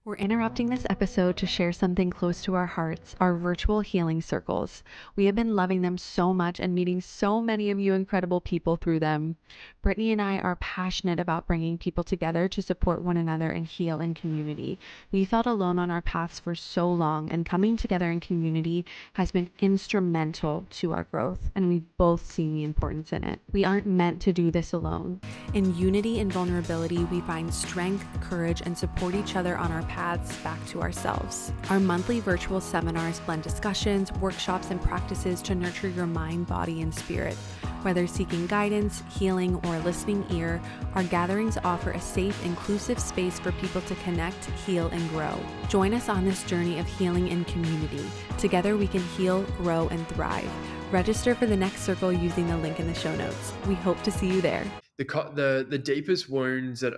We're interrupting this episode to share something close to our hearts, our virtual healing circles. We have been loving them so much and meeting so many of you incredible people through them. Brittany and I are passionate about bringing people together to support one another and heal in community. We felt alone on our paths for so long, and coming together in community has been instrumental to our growth, and we've both seen the importance in it. We aren't meant to do this alone. In unity and vulnerability, we find strength, courage, and support each other on our paths back to ourselves. Our monthly virtual seminars blend discussions, workshops, and practices to nurture your mind, body, and spirit. Whether seeking guidance, healing, or a listening ear, our gatherings offer a safe, inclusive space for people to connect, heal, and grow. Join us on this journey of healing in community. Together we can heal, grow, and thrive. Register for the next circle using the link in the show notes. We hope to see you there. The deepest wounds that,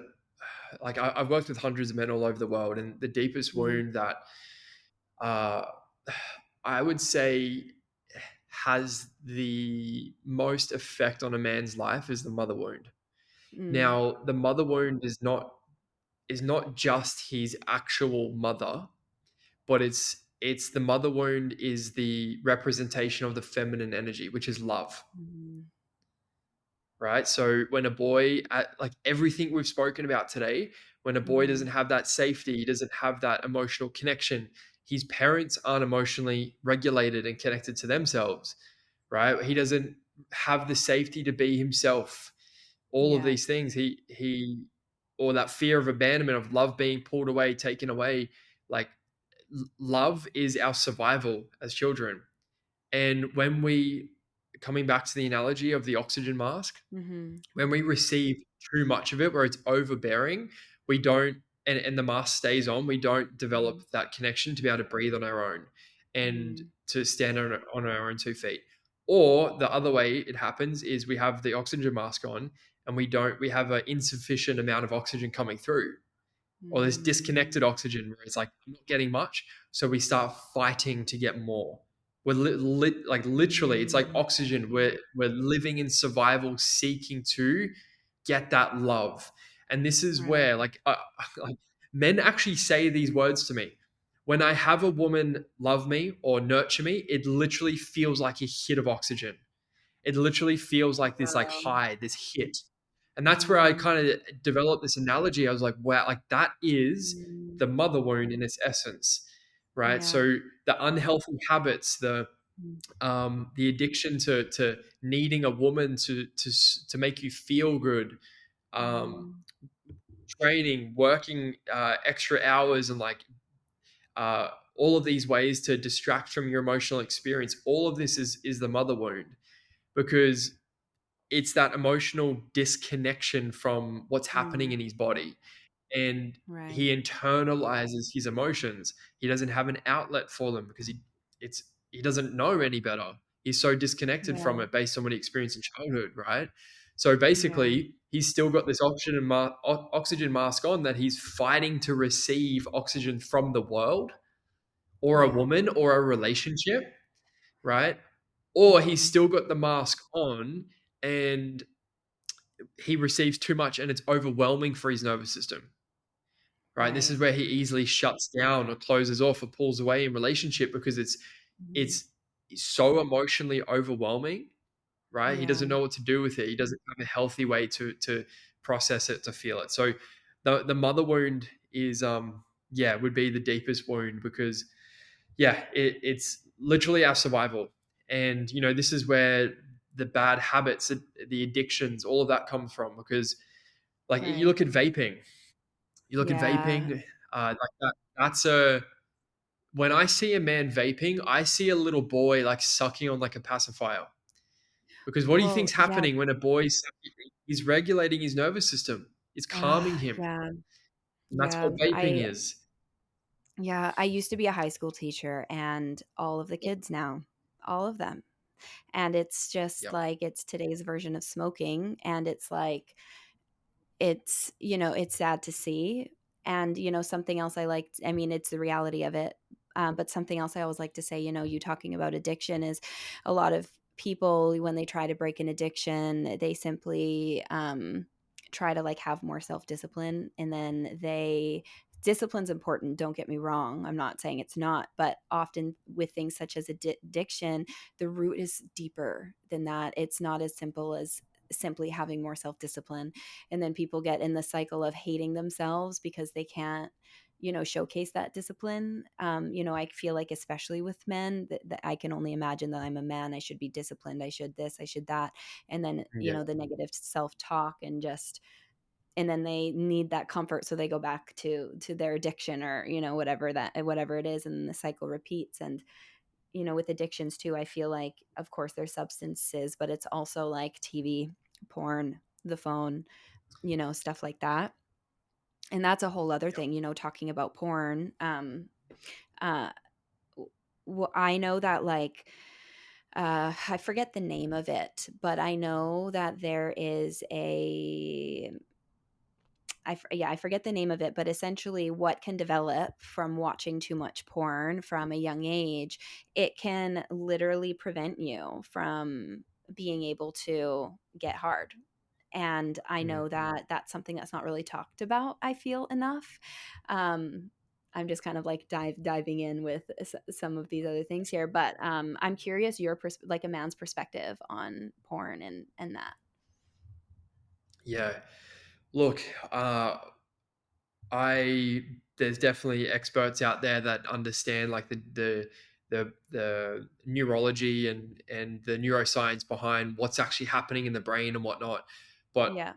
like, I've worked with hundreds of men all over the world, and the deepest Mm, wound that uh, I would say has the most effect on a man's life is the mother wound. mm, Now, the mother wound is not just his actual mother, but it's the mother wound is the representation of the feminine energy, which is love. mm, Right? So when a boy, like everything we've spoken about today, when a boy doesn't mm, have that safety, he doesn't have that emotional connection, his parents aren't emotionally regulated and connected to themselves, right? He doesn't have the safety to be himself. All of yeah. these things, he or that fear of abandonment, of love being pulled away, taken away, like love is our survival as children. And when we, coming back to the analogy of the oxygen mask, Mm-hmm. when we receive too much of it, where it's overbearing, we don't, and the mask stays on, we don't develop that connection to be able to breathe on our own and Mm-hmm. to stand on our own 2 feet. Or the other way it happens is we have the oxygen mask on and we have an insufficient amount of oxygen coming through, or there's Mm-hmm. disconnected oxygen where it's like I'm not getting much, so we start fighting to get more. We're like literally, it's like oxygen. We're living in survival, seeking to get that love, and this is Right. where like men actually say these words to me. When I have a woman love me or nurture me, it literally feels like a hit of oxygen. It literally feels like this like Wow. high, this hit. And that's where I Mm, kind of developed this analogy. I was like, wow, like that is mm, the mother wound in its essence, right? yeah. So the unhealthy habits, Mm, the addiction to needing a woman to make you feel good, um, mm, training, working extra hours, and like all of these ways to distract from your emotional experience. All of this is the mother wound, because it's that emotional disconnection from what's happening mm, in his body, and right. he internalizes his emotions. He doesn't have an outlet for them because he doesn't know any better. He's so disconnected Yeah. from it based on what he experienced in childhood, right? So Yeah. basically, he's still got this oxygen mask on, that he's fighting to receive oxygen from the world or a Yeah. woman or a relationship, right? Or he's Mm, still got the mask on and he receives too much and it's overwhelming for his nervous system, right? This is right. where he easily shuts down or closes off or pulls away in relationship because Mm, it's so emotionally overwhelming, right? He yeah. doesn't know what to do with it. He doesn't have a healthy way to process it, to feel it. So the mother wound is yeah, would be the deepest wound, because yeah, it's literally our survival. And this is where the bad habits, the addictions, all of that comes from, because like you Right. look at vaping, Yeah. like that's a when I see a man vaping, I see a little boy like sucking on like a pacifier. Because what do you Well, think's yeah. happening when a boy's he's regulating his nervous system? It's calming him. Yeah. And that's Yeah. what vaping is. I used to be a high school teacher and all of the Yep. kids now, all of them. And it's just Yep. like it's today's version of smoking and it's like it's sad to see. And, something else I liked, I mean, it's the reality of it. But something else I always like to say, you talking about addiction is a lot of people, when they try to break an addiction, they simply try to like have more self discipline. And then discipline's important. Don't get me wrong. I'm not saying it's not. But often with things such as addiction, the root is deeper than that. It's not as simple as simply having more self discipline, and then people get in the cycle of hating themselves because they can't showcase that discipline. I feel like especially with men that I can only imagine that I'm a man, I should be disciplined, I should this, I should that. And then Yeah. the negative self-talk and then they need that comfort, so they go back to their addiction or whatever it is, and the cycle repeats. And you know, with addictions too, I feel like, of course, there's substances, but it's also like TV, porn, the phone, you know, stuff like that. And that's a whole other Yeah. thing, you know, talking about porn. Uh, I know that like, I forget the name of it, but I know that there is yeah, I forget the name of it, but essentially what can develop from watching too much porn from a young age, it can literally prevent you from being able to get hard. And I Mm. know that that's something that's not really talked about, I feel, enough. Um, I'm just kind of like diving in with some of these other things here, but I'm curious your like a man's perspective on porn and that. Yeah. Look, I there's definitely experts out there that understand like the neurology and the neuroscience behind what's actually happening in the brain and whatnot. But Yeah.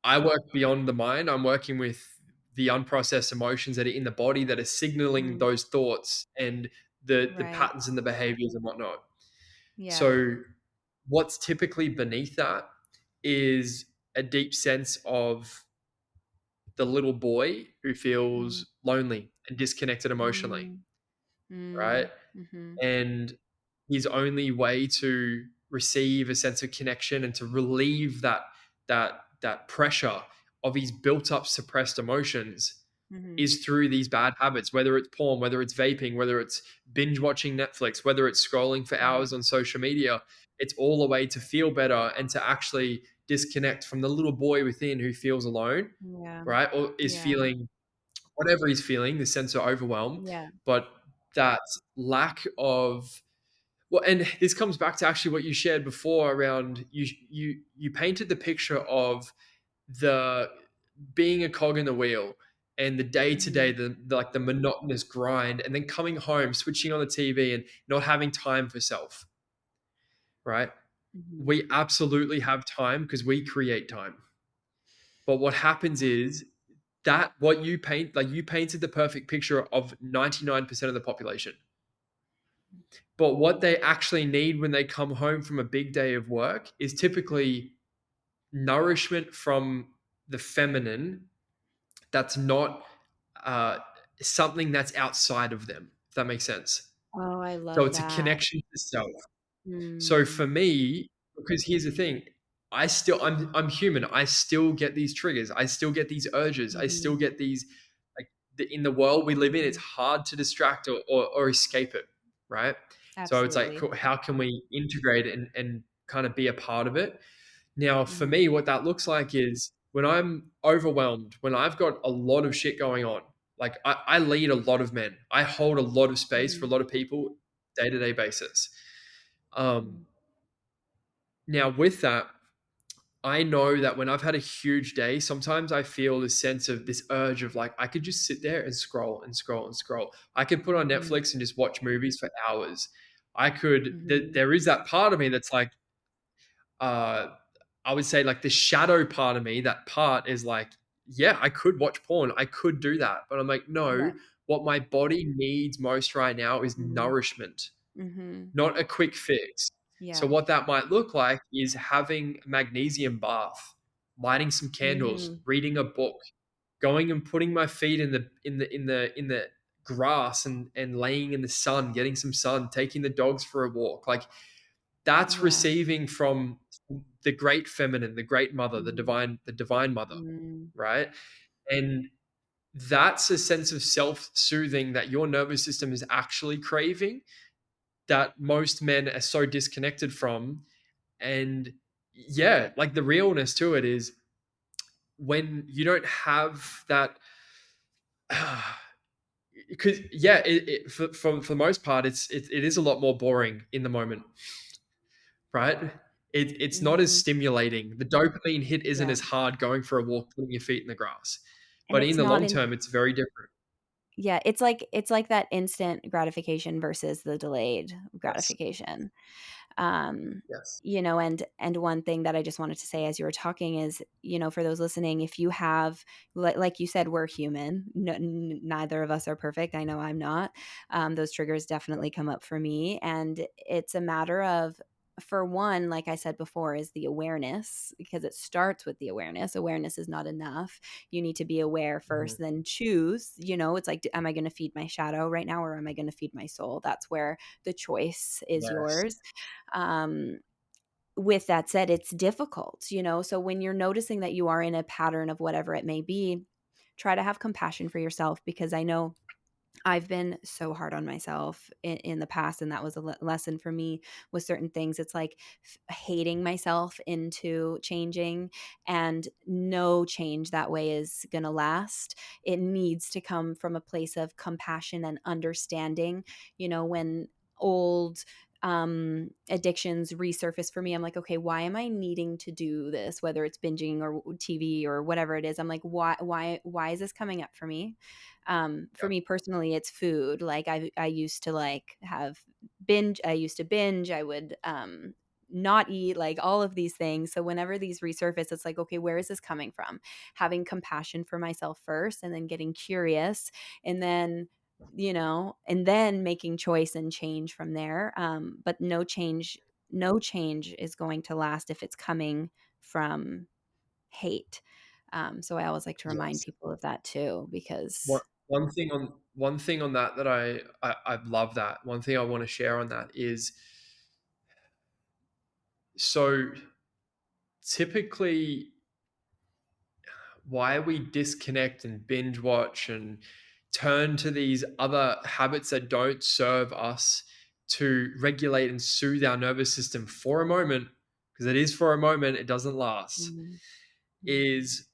I work beyond the mind. I'm working with the unprocessed emotions that are in the body that are signaling Mm, those thoughts and the right. patterns and the behaviors and whatnot. Yeah. So what's typically beneath that is a deep sense of the little boy who Mm, feels lonely and disconnected emotionally, mm, right? mm, mhm, And his only way to receive a sense of connection and to relieve that pressure of his built up suppressed emotions mhm. is through these bad habits, whether it's porn, whether it's vaping, whether it's binge watching Netflix, whether it's scrolling for Right. hours on social media. It's all a way to feel better and to actually disconnect from the little boy within who feels alone, Yeah. right? Or is Yeah. feeling whatever he's feeling, the sense of overwhelm. Yeah. But that lack of well, and this comes back to actually what you shared before around you painted the picture of the being a cog in the wheel and the day to day, Mhm, like the monotonous grind, and then coming home, switching on the TV, and not having time for self. Right? mhm, We absolutely have time because we create time. But what happens is that what you paint, like you painted the perfect picture of 99% of the population. But what they actually need when they come home from a big day of work is typically nourishment from the feminine that's not uh, something that's outside of them, if that makes sense. oh, I So love it's a that. connection to self. So Mm, for me, because here's the thing, I'm human. I still get these triggers. I still get these urges. I still mhm, get these like in the world we live in. It's mhm. hard to distract or escape it, right? So it's like, Absolutely. cool, how can we integrate it and kind of be a part of it? Now, for Mhm, me, what that looks like is when I'm overwhelmed, when I've got a lot of shit going on. Like I lead a lot of men. I hold a lot of space for a mhm, lot of people day to day basis. Um, mhm, Now, with that, I know that when I've had a huge day, sometimes I feel this sense of this urge of like, I could just sit there and scroll and scroll and scroll. I could put on mhm, Netflix and just watch movies for hours. I could, mhm. there is that part of me that's like, uh, I would say like the shadow part of me, that part is like, yeah, I could watch porn. I could do that. But I'm like, no, Right. what my body needs most right now is Mhm, nourishment, mhm. not a quick fix. So Yeah. what that might look like is having a magnesium bath, lighting some candles, Mm, reading a book, going and putting my feet in the grass and laying in the sun, getting some sun, taking the dogs for a walk. Like that's yeah. receiving from the great feminine, the great mother, Mhm, the divine mother, mm, right? And that's a sense of self-soothing that your nervous system is actually craving that most men are so disconnected from. And yeah, like the realness to it is when you don't have that because yeah, for the most part it is a lot more boring in the moment, right? It's not as mhm. stimulating. The dopamine hit isn't Yeah. as hard going for a walk, putting your feet in the grass. And But in it's the not long in term, it's very different. yeah, it's like that instant gratification versus the delayed Yes. gratification. Yes. And one thing that I just wanted to say as you were talking is, for those listening, if you have, like you said, we're human. No, neither of us are perfect. I know I'm not. Those triggers definitely come up for me, and it's a matter of, for one, like I said before, is the awareness, because it starts with the awareness. Awareness is not enough. You need to be aware first, Mhm. then choose. It's like, am I going to feed my shadow right now, or am I going to feed my soul? That's where the choice is Yes. yours. Um, with that said, it's difficult, so when you're noticing that you are in a pattern of whatever it may be, try to have compassion for yourself, because I know I've been so hard on myself in the past, and that was a lesson for me with certain things. It's like hating myself into changing, and no change that way is going to last. It needs to come from a place of compassion and understanding. When old addictions resurface for me, I'm like, okay, why am I needing to do this? Whether it's binging or TV or whatever it is, I'm like, why is this coming up for me? For Yep. me personally, it's food. Like I used to like have binge. I used to binge. I would not eat, like all of these things. So whenever these resurface, it's like, okay, where is this coming from? Having compassion for myself first, and then getting curious, and then and then making choice and change from there. But no change is going to last if it's coming from hate. So I always like to remind Yes. people of that too, One because one thing on that I love that. One thing I want to share on that is, so typically why we disconnect and binge watch and turn to these other habits that don't serve us to regulate and soothe our nervous system for a moment, because it is for a moment, it doesn't last, mm, mm, is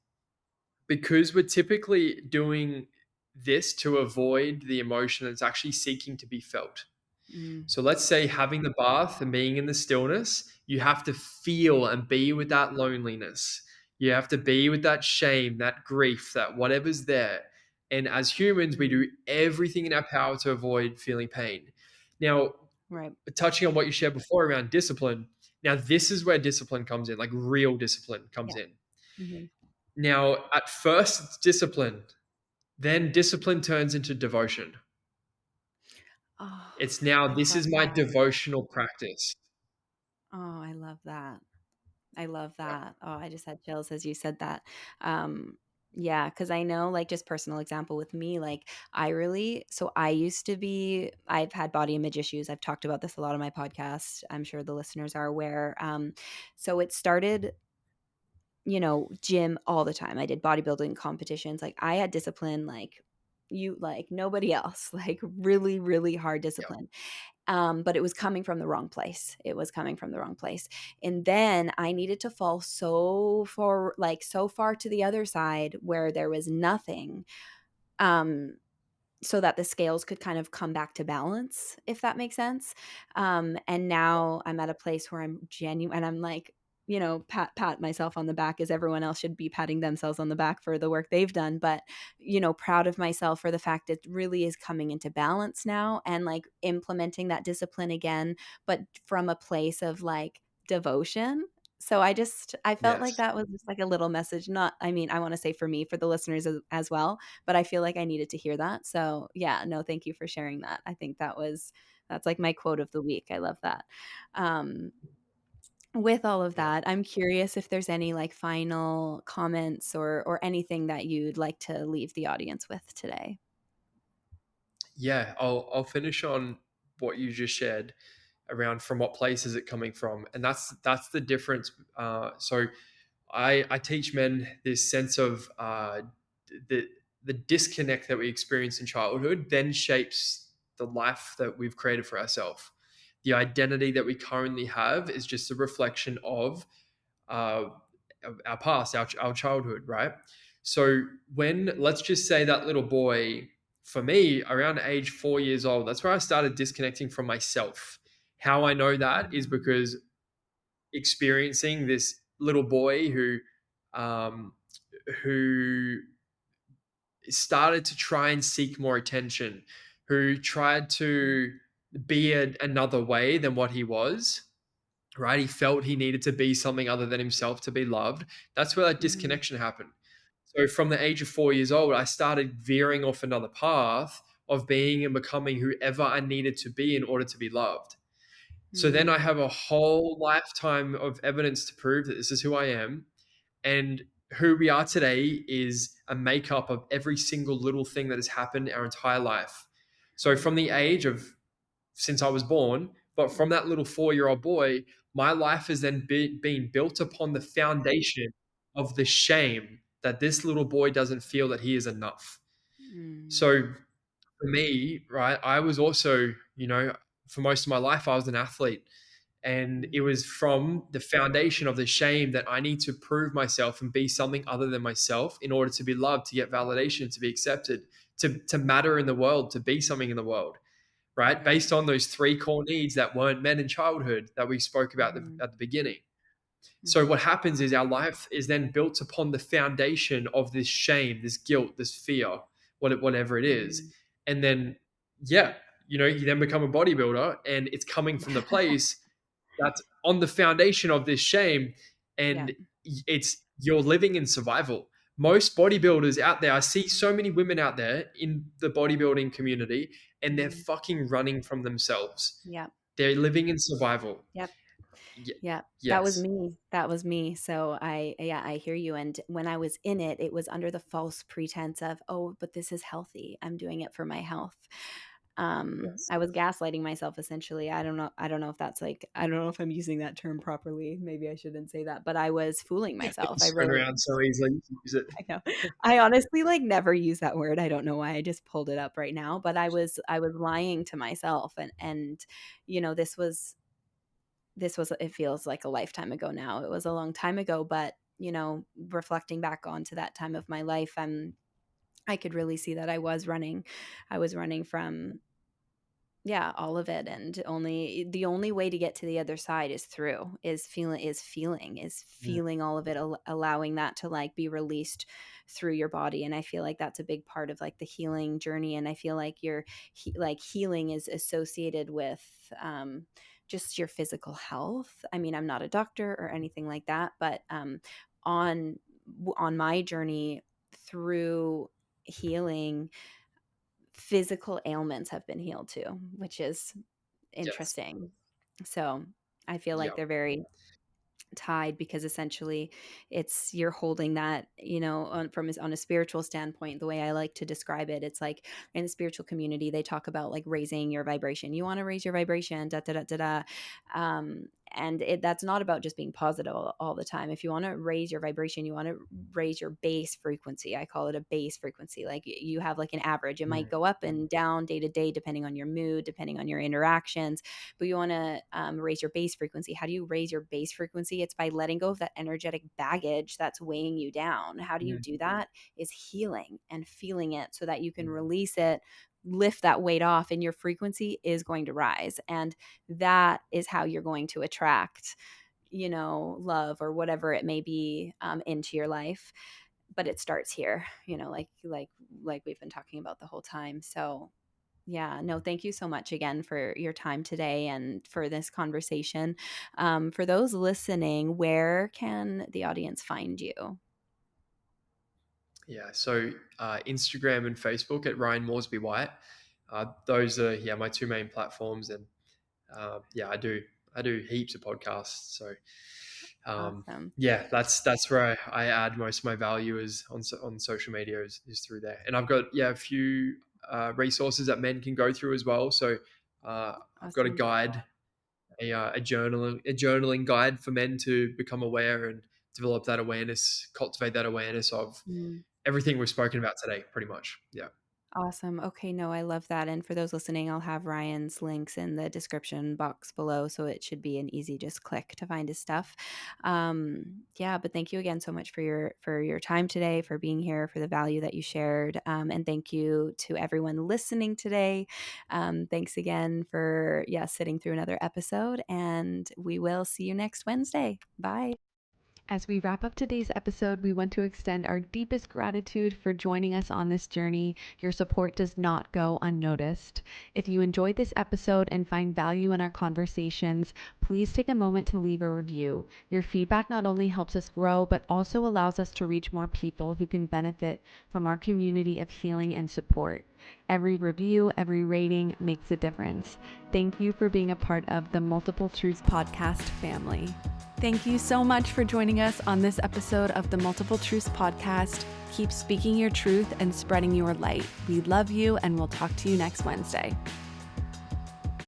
because we're typically doing this to avoid the emotion that's actually seeking to be felt. mm, So let's say having the bath and being in the stillness, you have to feel and be with that loneliness. You have to be with that shame, that grief, that whatever's there. And as humans, we do everything in our power to avoid feeling pain. Now, right. touching on what you shared before around discipline, now this is where discipline comes in, like real discipline comes Yeah. in. Mhm. Now, at first, it's discipline, then discipline turns into devotion. Oh, It's now, I this love is my that. devotional practice. Oh, I love that. I love Yeah. that. Oh, I just had chills as you said that. Um, yeah, because I know, like, just personal example with me, like, I used to be, I've had body image issues. I've talked about this a lot on my podcast. I'm sure the listeners are aware. So it started, gym all the time. I did bodybuilding competitions. Like, I had discipline, like nobody else, like really, really hard Yeah. discipline. But it was coming from the wrong place. It was coming from the wrong place. And then I needed to fall so far to the other side where there was nothing. Um, so that the scales could kind of come back to balance, if that makes sense. And now I'm at a place where I'm genuine, and I'm like, pat myself on the back, as everyone else should be patting themselves on the back for the work they've done. But, proud of myself for the fact it really is coming into balance now, and like implementing that discipline again, but from a place of like devotion. So I felt like Yes. that was just like a little message. Not, I mean, I want to say for me, for the listeners as well, but I feel like I needed to hear that. So, yeah, no, thank you for sharing that. I think that's like my quote of the week. I love that. Um, with all of Yeah. that, I'm curious if there's any like final comments or anything that you'd like to leave the audience with today. Yeah. I'll finish on what you just shared around from what place is it coming from, and that's the difference. So I teach men this sense of the the disconnect that we experience in childhood then shapes the life that we've created for ourselves. The identity that we currently have is just a reflection uh, of our past, our childhood, right? So when, let's just say, that little boy, for me, around age 4 years old, that's where I started disconnecting from myself. How I know that is because experiencing this little boy um, who started to try and seek more attention, who tried to be another way than what he was. right? He felt he needed to be something other than himself to be loved. That's where that Mm, disconnection happened. So from the age of 4 years old, I started veering off another path of being and becoming whoever I needed to be in order to be loved. So then I mm, have a whole lifetime of evidence to prove that this is who I am. And who we are today is a makeup of every single little thing that has happened our entire life. So from the age of since I was born, but from that little 4 year old boy, my life has then been built upon the foundation of the shame that this little boy doesn't feel that he is enough. mm, So for me, right, I was also, for most of my life, I was an athlete. And it mm, was from the foundation of the shame that I need to prove myself and be something other than myself in order to be loved, to get validation, to be accepted, to matter in the world, to be something in the world, right? right. Based on those three core needs that weren't met in childhood that we spoke about Mm-hmm, at the beginning. So mm-hmm, what happens is our life is then built upon the foundation of this shame, this guilt, this fear, whatever it is. mm. And then, yeah, you then become a bodybuilder and it's coming from the place that's on the foundation of this shame. Yeah. And you're living in survival. Most bodybuilders out there, I see so many women out there in the bodybuilding community and they're Mm. fucking running from themselves. Yep. They're living in survival. Yep. Y- Yeah, that was yes. me. That was me. So yeah, I hear you. And when I was in it, it was under the false pretense of, oh, but this is healthy. I'm doing it for my health. Yes. I was gaslighting myself essentially. I don't know. I don't know if that's like, I don't know if I'm using that term properly. Maybe I shouldn't say that, but I was fooling myself. I It's thrown really, around so easily. You can use it. I know. I honestly like never use that word. I don't know why. I just pulled it up right now, but I was lying to myself and this was it feels like a lifetime ago now. It was a long time ago, but reflecting back onto that time of my life, I could really see that I was running from, yeah, all of it, and the only way to get to the other side is through is Mm, feeling all of it, allowing that to like be released through your body. And I feel like that's a big part of like the healing journey. And I feel like like healing is associated with just your physical health. I mean, I'm not a doctor or anything like that, but on on my journey through healing, physical ailments have been healed too, which is yes. interesting. So I feel like Yeah. they're very tied, because essentially it's you're holding that, on a spiritual standpoint. The way I like to describe it, it's like in the spiritual community they talk about like raising your vibration. You want to raise your vibration, da da da da da. And that's not about just being positive all the time. If you want to raise your vibration, you want to raise your base frequency. I call it a base frequency. Like you have like an average. It might Mm, go up and down day to day depending on your mood, depending on your interactions, but you want to raise your base frequency. How do you raise your base frequency? It's by letting go of that energetic baggage that's weighing you down. How do you mm, do that? Is healing and feeling it so that you can mm. release it, lift that weight off, and your frequency is going to rise. And that is how you're going to attract, love or whatever it may be, into your life. But it starts here, like we've been talking about the whole time. So yeah, no, thank you so much again for your time today and for this conversation. For those listening, where can the audience find you? Yeah. So Instagram and Facebook at Ryan Moresby-White. Those are my two main platforms, and yeah, I do heaps of podcasts. So Awesome. yeah, that's where I add most of my value is on social media is through there, and I've got a few resources that men can go through as well. So I've got a Awesome. guide, a journaling guide for men to become aware and develop that awareness, cultivate that awareness of Mm. everything we've spoken about today, pretty much. Yeah. Awesome. Okay, no, I love that. And for those listening, I'll have Ryan's links in the description box below, so it should be an easy just click to find his stuff. Yeah, but thank you again so much for your time today, for being here, for the value that you shared, and thank you to everyone listening today. Thanks again for sitting through another episode, and we will see you next Wednesday. Bye. As we wrap up today's episode, we want to extend our deepest gratitude for joining us on this journey. Your support does not go unnoticed. If you enjoyed this episode and find value in our conversations, please take a moment to leave a review. Your feedback not only helps us grow, but also allows us to reach more people who can benefit from our community of healing and support. Every review, every rating makes a difference. Thank you for being a part of the Multiple Truths podcast family. Thank you so much for joining us on this episode of the Multiple Truths podcast. Keep speaking your truth and spreading your light. We love you, and we'll talk to you next Wednesday.